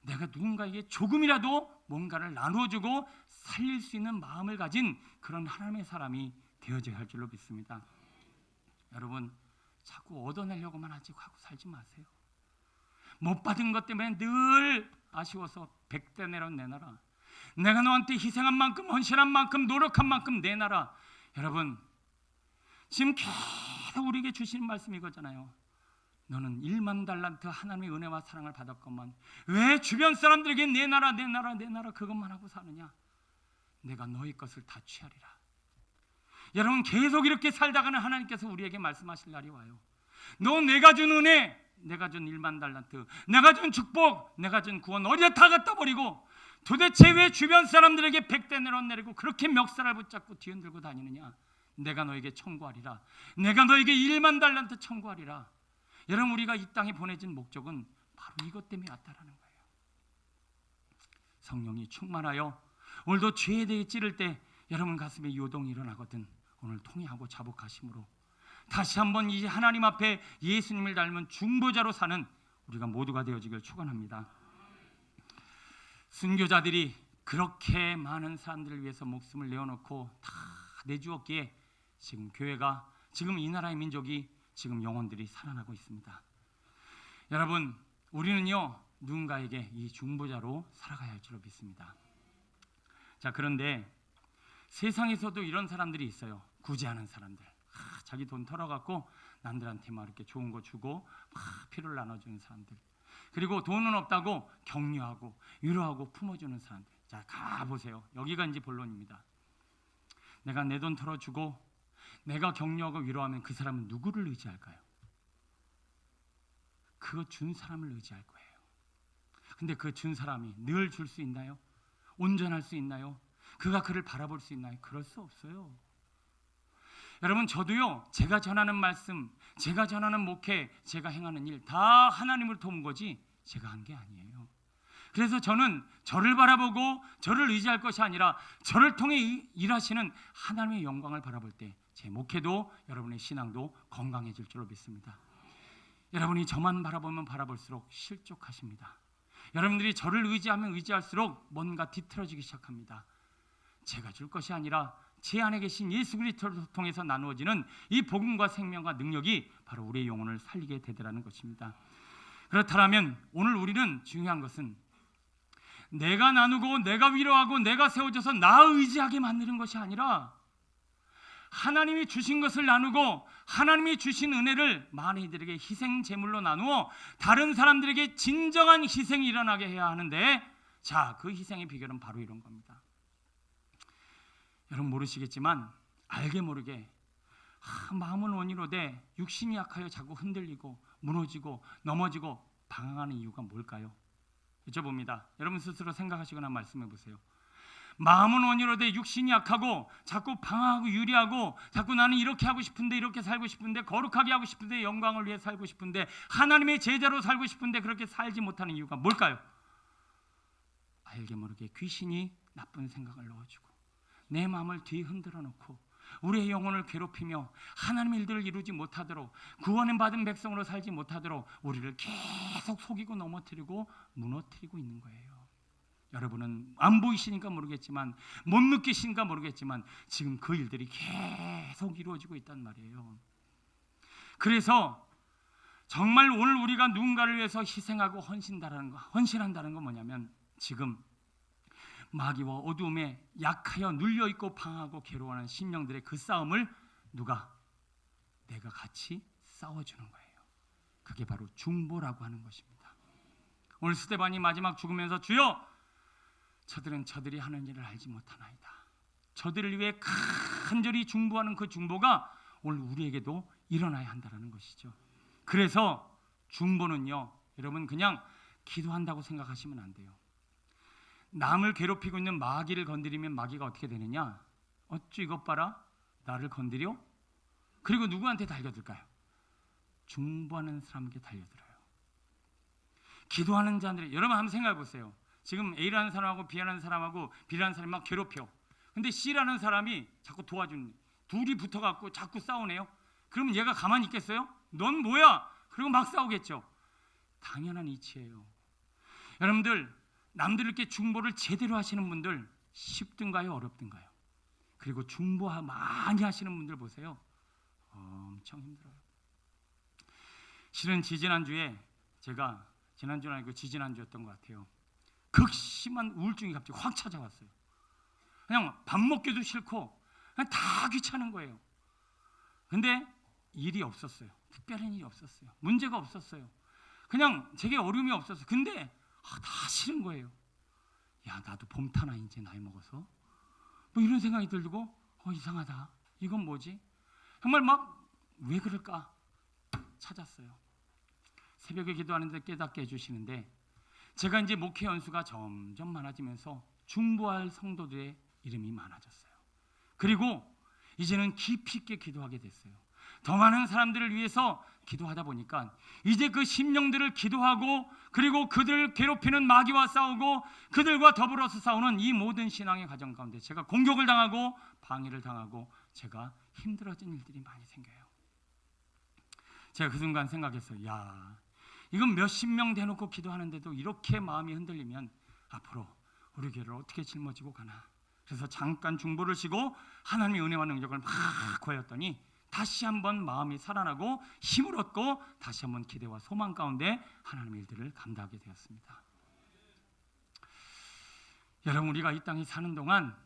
내가 누군가에게 조금이라도 뭔가를 나눠주고 살릴 수 있는 마음을 가진 그런 하나님의 사람이 되어져야 할 줄로 믿습니다. 여러분 자꾸 얻어내려고만 하고 살지 마세요. 못 받은 것 때문에 늘 아쉬워서 100대 내놔라. 내가 너한테 희생한 만큼, 헌신한 만큼, 노력한 만큼 내놔라. 여러분 지금 계속 우리에게 주시는 말씀이 이거잖아요. 너는 1만 달란트 하나님의 은혜와 사랑을 받았건만 왜 주변 사람들에게 내놔라 그것만 하고 사느냐? 내가 너희 것을 다 취하리라. 여러분 계속 이렇게 살다가는 하나님께서 우리에게 말씀하실 날이 와요. 너 내가 준 은혜, 내가 준 1만 달란트, 내가 준 축복, 내가 준 구원 어디다 다 갖다 버리고 도대체 왜 주변 사람들에게 100대 내리고 그렇게 멱살을 붙잡고 뒤흔들고 다니느냐? 내가 너에게 청구하리라. 내가 너에게 1만 달란트 청구하리라. 여러분 우리가 이 땅에 보내진 목적은 바로 이것 때문에 왔다라는 거예요. 성령이 충만하여 오늘도 죄에 대해 찌를 때 여러분 가슴에 요동이 일어나거든 오늘 통회하고 자복하심으로 다시 한번 이 하나님 앞에 예수님을 닮은 중보자로 사는 우리가 모두가 되어지길 축원합니다. 순교자들이 그렇게 많은 사람들을 위해서 목숨을 내어놓고 다 내주었기에 지금 교회가, 지금 이 나라의 민족이, 지금 영혼들이 살아나고 있습니다. 여러분 우리는요 누군가에게 이 중보자로 살아가야 할 줄로 믿습니다. 자 그런데 세상에서도 이런 사람들이 있어요. 구제하는 사람들. 자기 돈 털어갖고 남들한테 막 이렇게 좋은 거 주고 막 피를 나눠주는 사람들. 그리고 돈은 없다고 격려하고 위로하고 품어주는 사람들. 자 가보세요. 여기가 이제 본론입니다. 내가 내 돈 털어주고 내가 격려하고 위로하면 그 사람은 누구를 의지할까요? 그거 준 사람을 의지할 거예요. 근데 그 준 사람이 늘 줄 수 있나요? 온전할 수 있나요? 그가 그를 바라볼 수 있나요? 그럴 수 없어요. 여러분 저도요 제가 전하는 말씀, 제가 전하는 목회, 제가 행하는 일 다 하나님을 도운 거지 제가 한 게 아니에요. 그래서 저는 저를 바라보고 저를 의지할 것이 아니라 저를 통해 일하시는 하나님의 영광을 바라볼 때 제 목회도 여러분의 신앙도 건강해질 줄로 믿습니다. 여러분이 저만 바라보면 바라볼수록 실족하십니다. 여러분들이 저를 의지하면 의지할수록 뭔가 뒤틀어지기 시작합니다. 제가 줄 것이 아니라 제 안에 계신 예수 그리스도를 통해서 나누어지는 이 복음과 생명과 능력이 바로 우리의 영혼을 살리게 되더라는 것입니다. 그렇다면 오늘 우리는 중요한 것은 내가 나누고 내가 위로하고 내가 세워져서 나 의지하게 만드는 것이 아니라 하나님이 주신 것을 나누고 하나님이 주신 은혜를 많은 이들에게 희생 제물로 나누어 다른 사람들에게 진정한 희생이 일어나게 해야 하는데, 자, 그 희생의 비결은 바로 이런 겁니다. 여러분 모르시겠지만 알게 모르게 마음은 원이로되 육신이 약하여 자꾸 흔들리고 무너지고 넘어지고 방황하는 이유가 뭘까요? 여쭤봅니다. 여러분 스스로 생각하시거나 말씀해 보세요. 마음은 원이로되 육신이 약하고 자꾸 방황하고 유리하고 자꾸 나는 이렇게 하고 싶은데, 이렇게 살고 싶은데, 거룩하게 하고 싶은데, 영광을 위해 살고 싶은데, 하나님의 제자로 살고 싶은데 그렇게 살지 못하는 이유가 뭘까요? 알게 모르게 귀신이 나쁜 생각을 넣어주고 내 마음을 뒤흔들어 놓고 우리의 영혼을 괴롭히며 하나님의 일들을 이루지 못하도록, 구원을 받은 백성으로 살지 못하도록 우리를 계속 속이고 넘어뜨리고 무너뜨리고 있는 거예요. 여러분은 안 보이시니까 모르겠지만, 못 느끼시니까 모르겠지만 지금 그 일들이 계속 이루어지고 있단 말이에요. 그래서 정말 오늘 우리가 누군가를 위해서 희생하고 헌신한다는 건 뭐냐면, 지금 마귀와 어두움에 약하여 눌려있고 방하고 괴로워하는 심령들의 그 싸움을 내가 같이 싸워주는 거예요. 그게 바로 중보라고 하는 것입니다. 오늘 스데반이 마지막 죽으면서 주여, 저들은 저들이 하는 일을 알지 못하나이다. 저들을 위해 간절히 중보하는 그 중보가 오늘 우리에게도 일어나야 한다는 것이죠. 그래서 중보는요, 여러분 그냥 기도한다고 생각하시면 안 돼요. 남을 괴롭히고 있는 마귀를 건드리면 마귀가 어떻게 되느냐? 어쭈 이것 봐라, 나를 건드려? 그리고 누구한테 달려들까요? 중보하는 사람에게 달려들어요. 기도하는 자들이, 여러분 한번 생각해 보세요. 지금 A라는 사람하고 B라는 사람하고 B라는 사람이 막 괴롭혀. 근데 C라는 사람이 자꾸 도와주는, 둘이 붙어갖고 자꾸 싸우네요. 그러면 얘가 가만히 있겠어요? 넌 뭐야? 그리고 막 싸우겠죠. 당연한 이치예요. 여러분들, 남들 이렇게 중보를 제대로 하시는 분들 쉽든가요, 어렵든가요? 그리고 중보 많이 하시는 분들 보세요. 엄청 힘들어요. 실은 지지난주에, 제가 지난주는 아니고 지지난주였던 것 같아요. 극심한 우울증이 갑자기 확 찾아왔어요. 그냥 밥 먹기도 싫고 그냥 다 귀찮은 거예요. 근데 일이 없었어요. 특별한 일이 없었어요. 문제가 없었어요. 그냥 제게 어려움이 없었어요. 근데 다 싫은 거예요. 야, 나도 봄 타나 이제 나이 먹어서, 뭐 이런 생각이 들고, 이상하다. 이건 뭐지? 정말 막 왜 그럴까 찾았어요. 새벽에 기도하는데 깨닫게 해주시는데, 제가 이제 목회 연수가 점점 많아지면서 중보할 성도들의 이름이 많아졌어요. 그리고 이제는 깊이 있게 기도하게 됐어요. 더 많은 사람들을 위해서 기도하다 보니까 이제 그 심령들을 기도하고, 그리고 그들을 괴롭히는 마귀와 싸우고 그들과 더불어서 싸우는 이 모든 신앙의 과정 가운데 제가 공격을 당하고 방해를 당하고 제가 힘들어진 일들이 많이 생겨요. 제가 그 순간 생각했어요. 야, 이건 몇십 명 대놓고 기도하는데도 이렇게 마음이 흔들리면 앞으로 우리 교회를 어떻게 짊어지고 가나. 그래서 잠깐 중보를 쉬고 하나님의 은혜와 능력을 막 구하였더니 다시 한번 마음이 살아나고 힘을 얻고 다시 한번 기대와 소망 가운데 하나님의 일들을 감당하게 되었습니다. 여러분, 우리가 이 땅에 사는 동안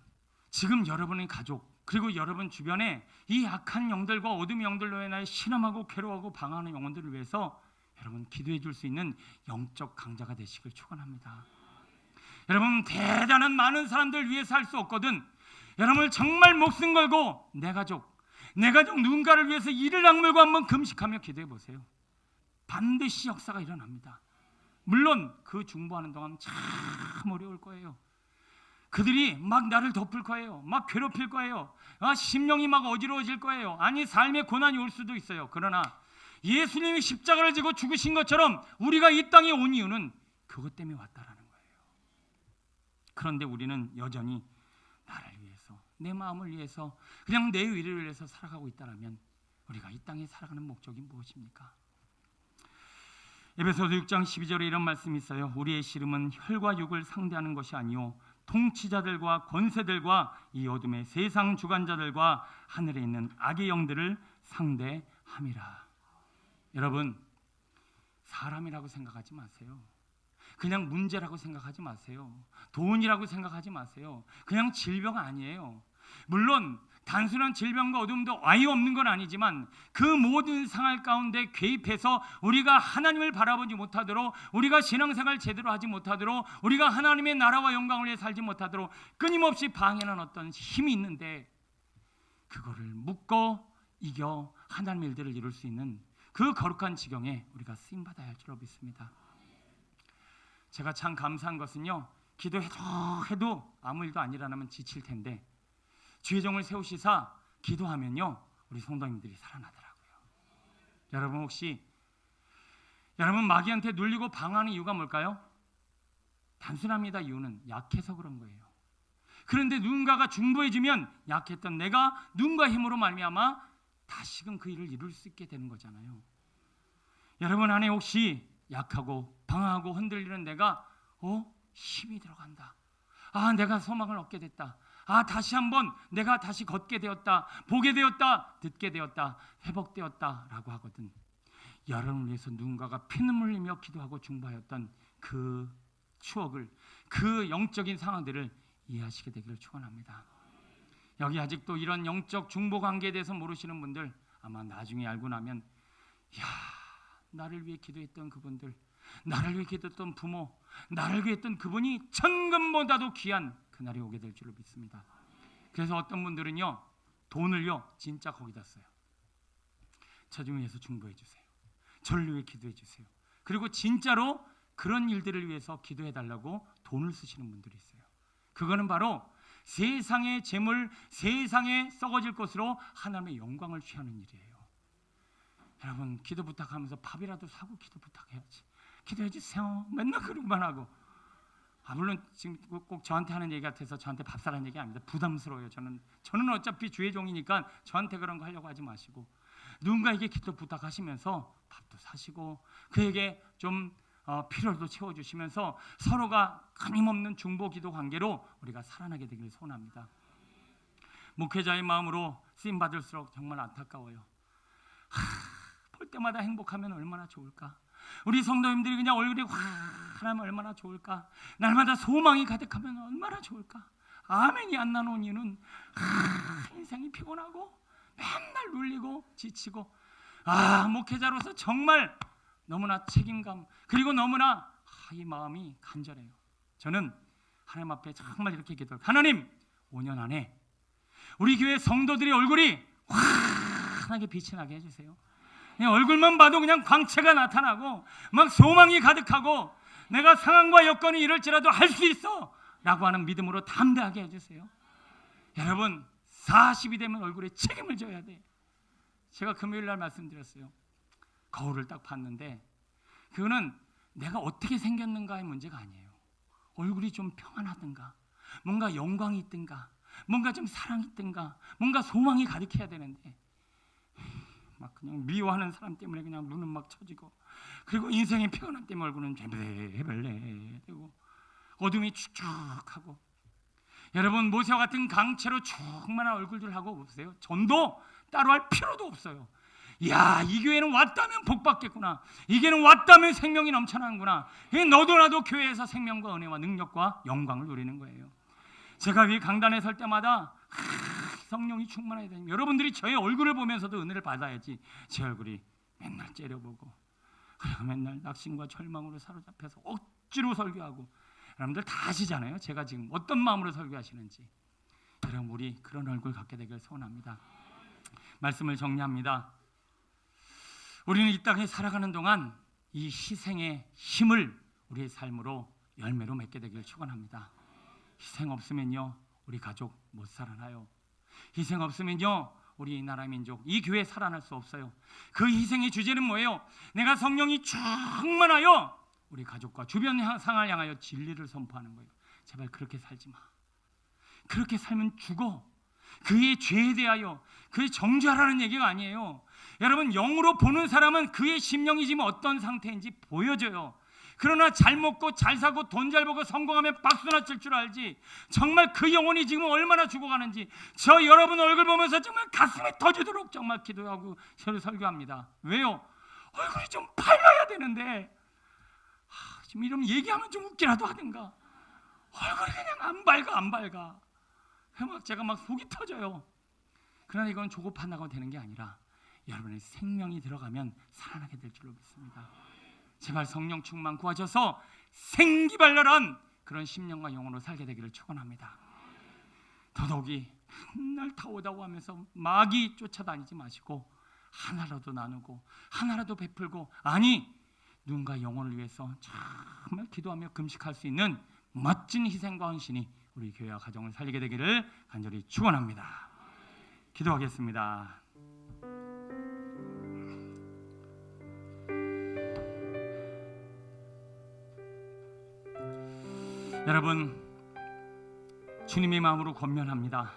지금 여러분의 가족, 그리고 여러분 주변에 이 악한 영들과 어둠의 영들로 인하여 실험하고 괴로워하고 방황하는 영혼들을 위해서 여러분 기도해 줄 수 있는 영적 강자가 되시길 축원합니다. 여러분, 대단한 많은 사람들 위해서 할 수 없거든. 여러분을 정말 목숨 걸고 내 가족 누군가를 위해서 이를 악물고 한번 금식하며 기도해 보세요. 반드시 역사가 일어납니다. 물론 그 중보하는 동안 참 어려울 거예요. 그들이 막 나를 덮을 거예요. 막 괴롭힐 거예요. 심령이 막 어지러워질 거예요. 아니, 삶의 고난이 올 수도 있어요. 그러나 예수님이 십자가를 지고 죽으신 것처럼 우리가 이 땅에 온 이유는 그것 때문에 왔다라는 거예요. 그런데 우리는 여전히 나를 위해서, 내 마음을 위해서, 그냥 내 의를 위해서 살아가고 있다면 우리가 이 땅에 살아가는 목적이 무엇입니까? 에베소서 6장 12절에 이런 말씀이 있어요. 우리의 씨름은 혈과 육을 상대하는 것이 아니요 통치자들과 권세들과 이 어둠의 세상 주관자들과 하늘에 있는 악의 영들을 상대함이라. 여러분, 사람이라고 생각하지 마세요. 그냥 문제라고 생각하지 마세요. 돈이라고 생각하지 마세요. 그냥 질병 아니에요. 물론 단순한 질병과 어둠도 아예 없는 건 아니지만 그 모든 상황 가운데 개입해서 우리가 하나님을 바라보지 못하도록, 우리가 신앙생활 제대로 하지 못하도록, 우리가 하나님의 나라와 영광을 위해 살지 못하도록 끊임없이 방해하는 어떤 힘이 있는데, 그거를 묶고 이겨 하나님의 일들을 이룰 수 있는 그 거룩한 지경에 우리가 쓰임받아야 할 줄로 믿습니다. 제가 참 감사한 것은요, 기도해도 아무 일도 안 일어나면 지칠 텐데 주의 종을 세우시사 기도하면요 우리 성도님들이 살아나더라고요. 여러분, 혹시 여러분 마귀한테 눌리고 방황하는 이유가 뭘까요? 단순합니다. 이유는 약해서 그런 거예요. 그런데 누군가가 중보해주면 약했던 내가 누군가의 힘으로 말미암아 다시금 그 일을 이룰 수 있게 되는 거잖아요. 여러분 안에 혹시 약하고 방황하고 흔들리는 내가 힘이 들어간다. 내가 소망을 얻게 됐다. 다시 한번 내가 다시 걷게 되었다. 보게 되었다. 듣게 되었다. 회복되었다 라고 하거든. 여러분을 위해서 누군가가 피눈물 흘리며 기도하고 중보하였던 그 추억을, 그 영적인 상황들을 이해하시게 되기를 축원합니다. 여기 아직도 이런 영적 중보 관계에 대해서 모르시는 분들, 아마 나중에 알고 나면 나를 위해 기도했던 그분들, 나를 위해 기도했던 부모, 나를 위해 했던 그분이 천금보다도 귀한 그날이 오게 될 줄로 믿습니다. 그래서 어떤 분들은요 돈을요 진짜 거기다 써요. 저 좀 위해서 중보해 주세요. 저를 위해 기도해 주세요. 그리고 진짜로 그런 일들을 위해서 기도해 달라고 돈을 쓰시는 분들이 있어요. 그거는 바로 세상의 재물, 세상에 썩어질 것으로 하나님의 영광을 취하는 일이에요. 여러분, 기도 부탁하면서 밥이라도 사고 기도 부탁해야지. 기도해 주세요. 맨날 그러고만 하고. 물론 지금 꼭 저한테 하는 얘기 같아서 저한테 밥 사라는 얘기 아닙니다. 부담스러워요. 저는 어차피 주의 종이니까 저한테 그런 거 하려고 하지 마시고, 누군가에게 기도 부탁하시면서 밥도 사시고 그에게 좀 필요도 채워주시면서 서로가 끊임없는 중보 기도 관계로 우리가 살아나게 되기를 소원합니다. 목회자의 마음으로 쓰임 받을수록 정말 안타까워요. 볼 때마다 행복하면 얼마나 좋을까. 우리 성도님들이 그냥 얼굴이 환하면 얼마나 좋을까. 날마다 소망이 가득하면 얼마나 좋을까. 아멘이 안 나는 이유는 인생이 피곤하고 맨날 눌리고 지치고, 목회자로서 정말 너무나 책임감, 그리고 너무나 이 마음이 간절해요. 저는 하나님 앞에 정말 이렇게 기도해요. 하나님, 5년 안에 우리 교회 성도들의 얼굴이 환하게 빛이 나게 해주세요. 그냥 얼굴만 봐도 그냥 광채가 나타나고 막 소망이 가득하고 내가 상황과 여건이 이럴지라도 할 수 있어 라고 하는 믿음으로 담대하게 해주세요. 여러분, 40이 되면 얼굴에 책임을 져야 돼. 제가 금요일 날 말씀드렸어요. 거울을 딱 봤는데 그거는 내가 어떻게 생겼는가의 문제가 아니에요. 얼굴이 좀 평안하든가, 뭔가 영광이 있든가, 뭔가 좀 사랑이 있든가, 뭔가 소망이 가득해야 되는데 막 그냥 미워하는 사람 때문에 그냥 눈은 막 처지고, 그리고 인생의 피곤함 때문에 얼굴은 해벌레되고 어둠이 축축하고. 여러분, 모세와 같은 강체로 충만한 얼굴들하고 보세요. 전도 따로 할 필요도 없어요. 이 교회는 왔다면 복 받겠구나. 이 교회는 왔다면 생명이 넘쳐나는구나. 너도 나도 교회에서 생명과 은혜와 능력과 영광을 누리는 거예요. 제가 이 강단에 설 때마다 성령이 충만해야 됩니다. 여러분들이 저의 얼굴을 보면서도 은혜를 받아야지. 제 얼굴이 맨날 째려보고 그리고 맨날 낙심과 절망으로 사로잡혀서 억지로 설교하고, 여러분들 다 아시잖아요. 제가 지금 어떤 마음으로 설교하시는지. 여러분, 우리 그런 얼굴 갖게 되길 소원합니다. 말씀을 정리합니다. 우리는 이 땅에 살아가는 동안 이 희생의 힘을 우리의 삶으로 열매로 맺게 되길 축원합니다. 희생 없으면요 우리 가족 못 살아나요. 희생 없으면요 우리 나라 민족, 이 교회 살아날 수 없어요. 그 희생의 주제는 뭐예요? 내가 성령이 충만하여 우리 가족과 주변 상을 향하여 진리를 선포하는 거예요. 제발 그렇게 살지 마. 그렇게 살면 죽어. 그의 죄에 대하여 그의 정죄하라는 얘기가 아니에요. 여러분, 영으로 보는 사람은 그의 심령이 지금 어떤 상태인지 보여져요. 그러나 잘 먹고 잘 사고 돈 잘 벌고 성공하면 박수나 칠 줄 알지, 정말 그 영혼이 지금 얼마나 죽어가는지 저 여러분 얼굴 보면서 정말 가슴이 터지도록 정말 기도하고 저를 설교합니다. 왜요? 얼굴이 좀 밝아야 되는데 지금 이러면 얘기하면 좀 웃기라도 하든가 얼굴이 그냥 안 밝아. 막 제가 막 속이 터져요. 그러나 이건 조급한다고 되는 게 아니라 여러분의 생명이 들어가면 살아나게 될 줄로 믿습니다. 제발 성령 충만 구하셔서 생기발랄한 그런 심령과 영혼으로 살게 되기를 축원합니다. 더더욱이 맨날 타오다오 하면서 마귀 쫓아다니지 마시고 하나라도 나누고 하나라도 베풀고, 아니 누군가 영혼을 위해서 정말 기도하며 금식할 수 있는 멋진 희생과 헌신이 우리 교회와 가정을 살리게 되기를 간절히 축원합니다. 기도하겠습니다. 여러분, 주님의 마음으로 권면합니다.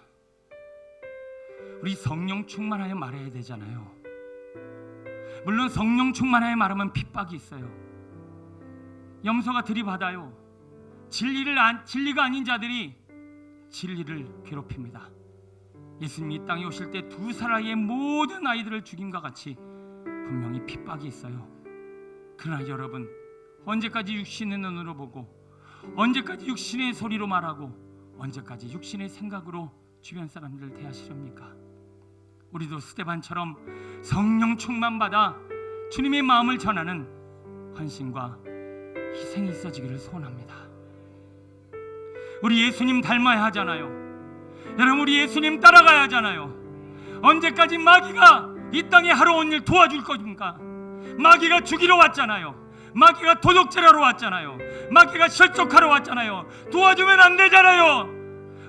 우리 성령 충만하여 말해야 되잖아요. 물론 성령 충만하여 말하면 핍박이 있어요. 염소가 들이받아요. 진리가 아닌 자들이 진리를 괴롭힙니다. 예수님이 이 땅에 오실 때 두 사라이의 모든 아이들을 죽임과 같이 분명히 핍박이 있어요. 그러나 여러분, 언제까지 육신의 눈으로 보고, 언제까지 육신의 소리로 말하고, 언제까지 육신의 생각으로 주변 사람들을 대하시렵니까? 우리도 스데반처럼 성령 충만 받아 주님의 마음을 전하는 헌신과 희생이 있어지기를 소원합니다. 우리 예수님 닮아야 하잖아요. 여러분, 우리 예수님 따라가야 하잖아요. 언제까지 마귀가 이 땅에 하러 온 일 도와줄 겁니까? 마귀가 죽이러 왔잖아요. 마귀가 도둑질하러 왔잖아요. 마귀가 실족하러 왔잖아요. 도와주면 안 되잖아요.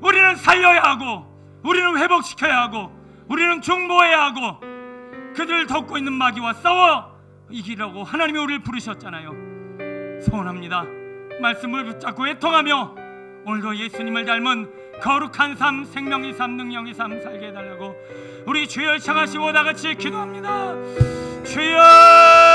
우리는 살려야 하고, 우리는 회복시켜야 하고, 우리는 중보해야 하고, 그들을 덮고 있는 마귀와 싸워 이기라고 하나님이 우리를 부르셨잖아요. 소원합니다. 말씀을 붙잡고 애통하며 오늘도 예수님을 닮은 거룩한 삶, 생명의 삶, 능력의 삶 살게 해달라고 우리 주여 향하시고 다같이 기도합니다. 주여!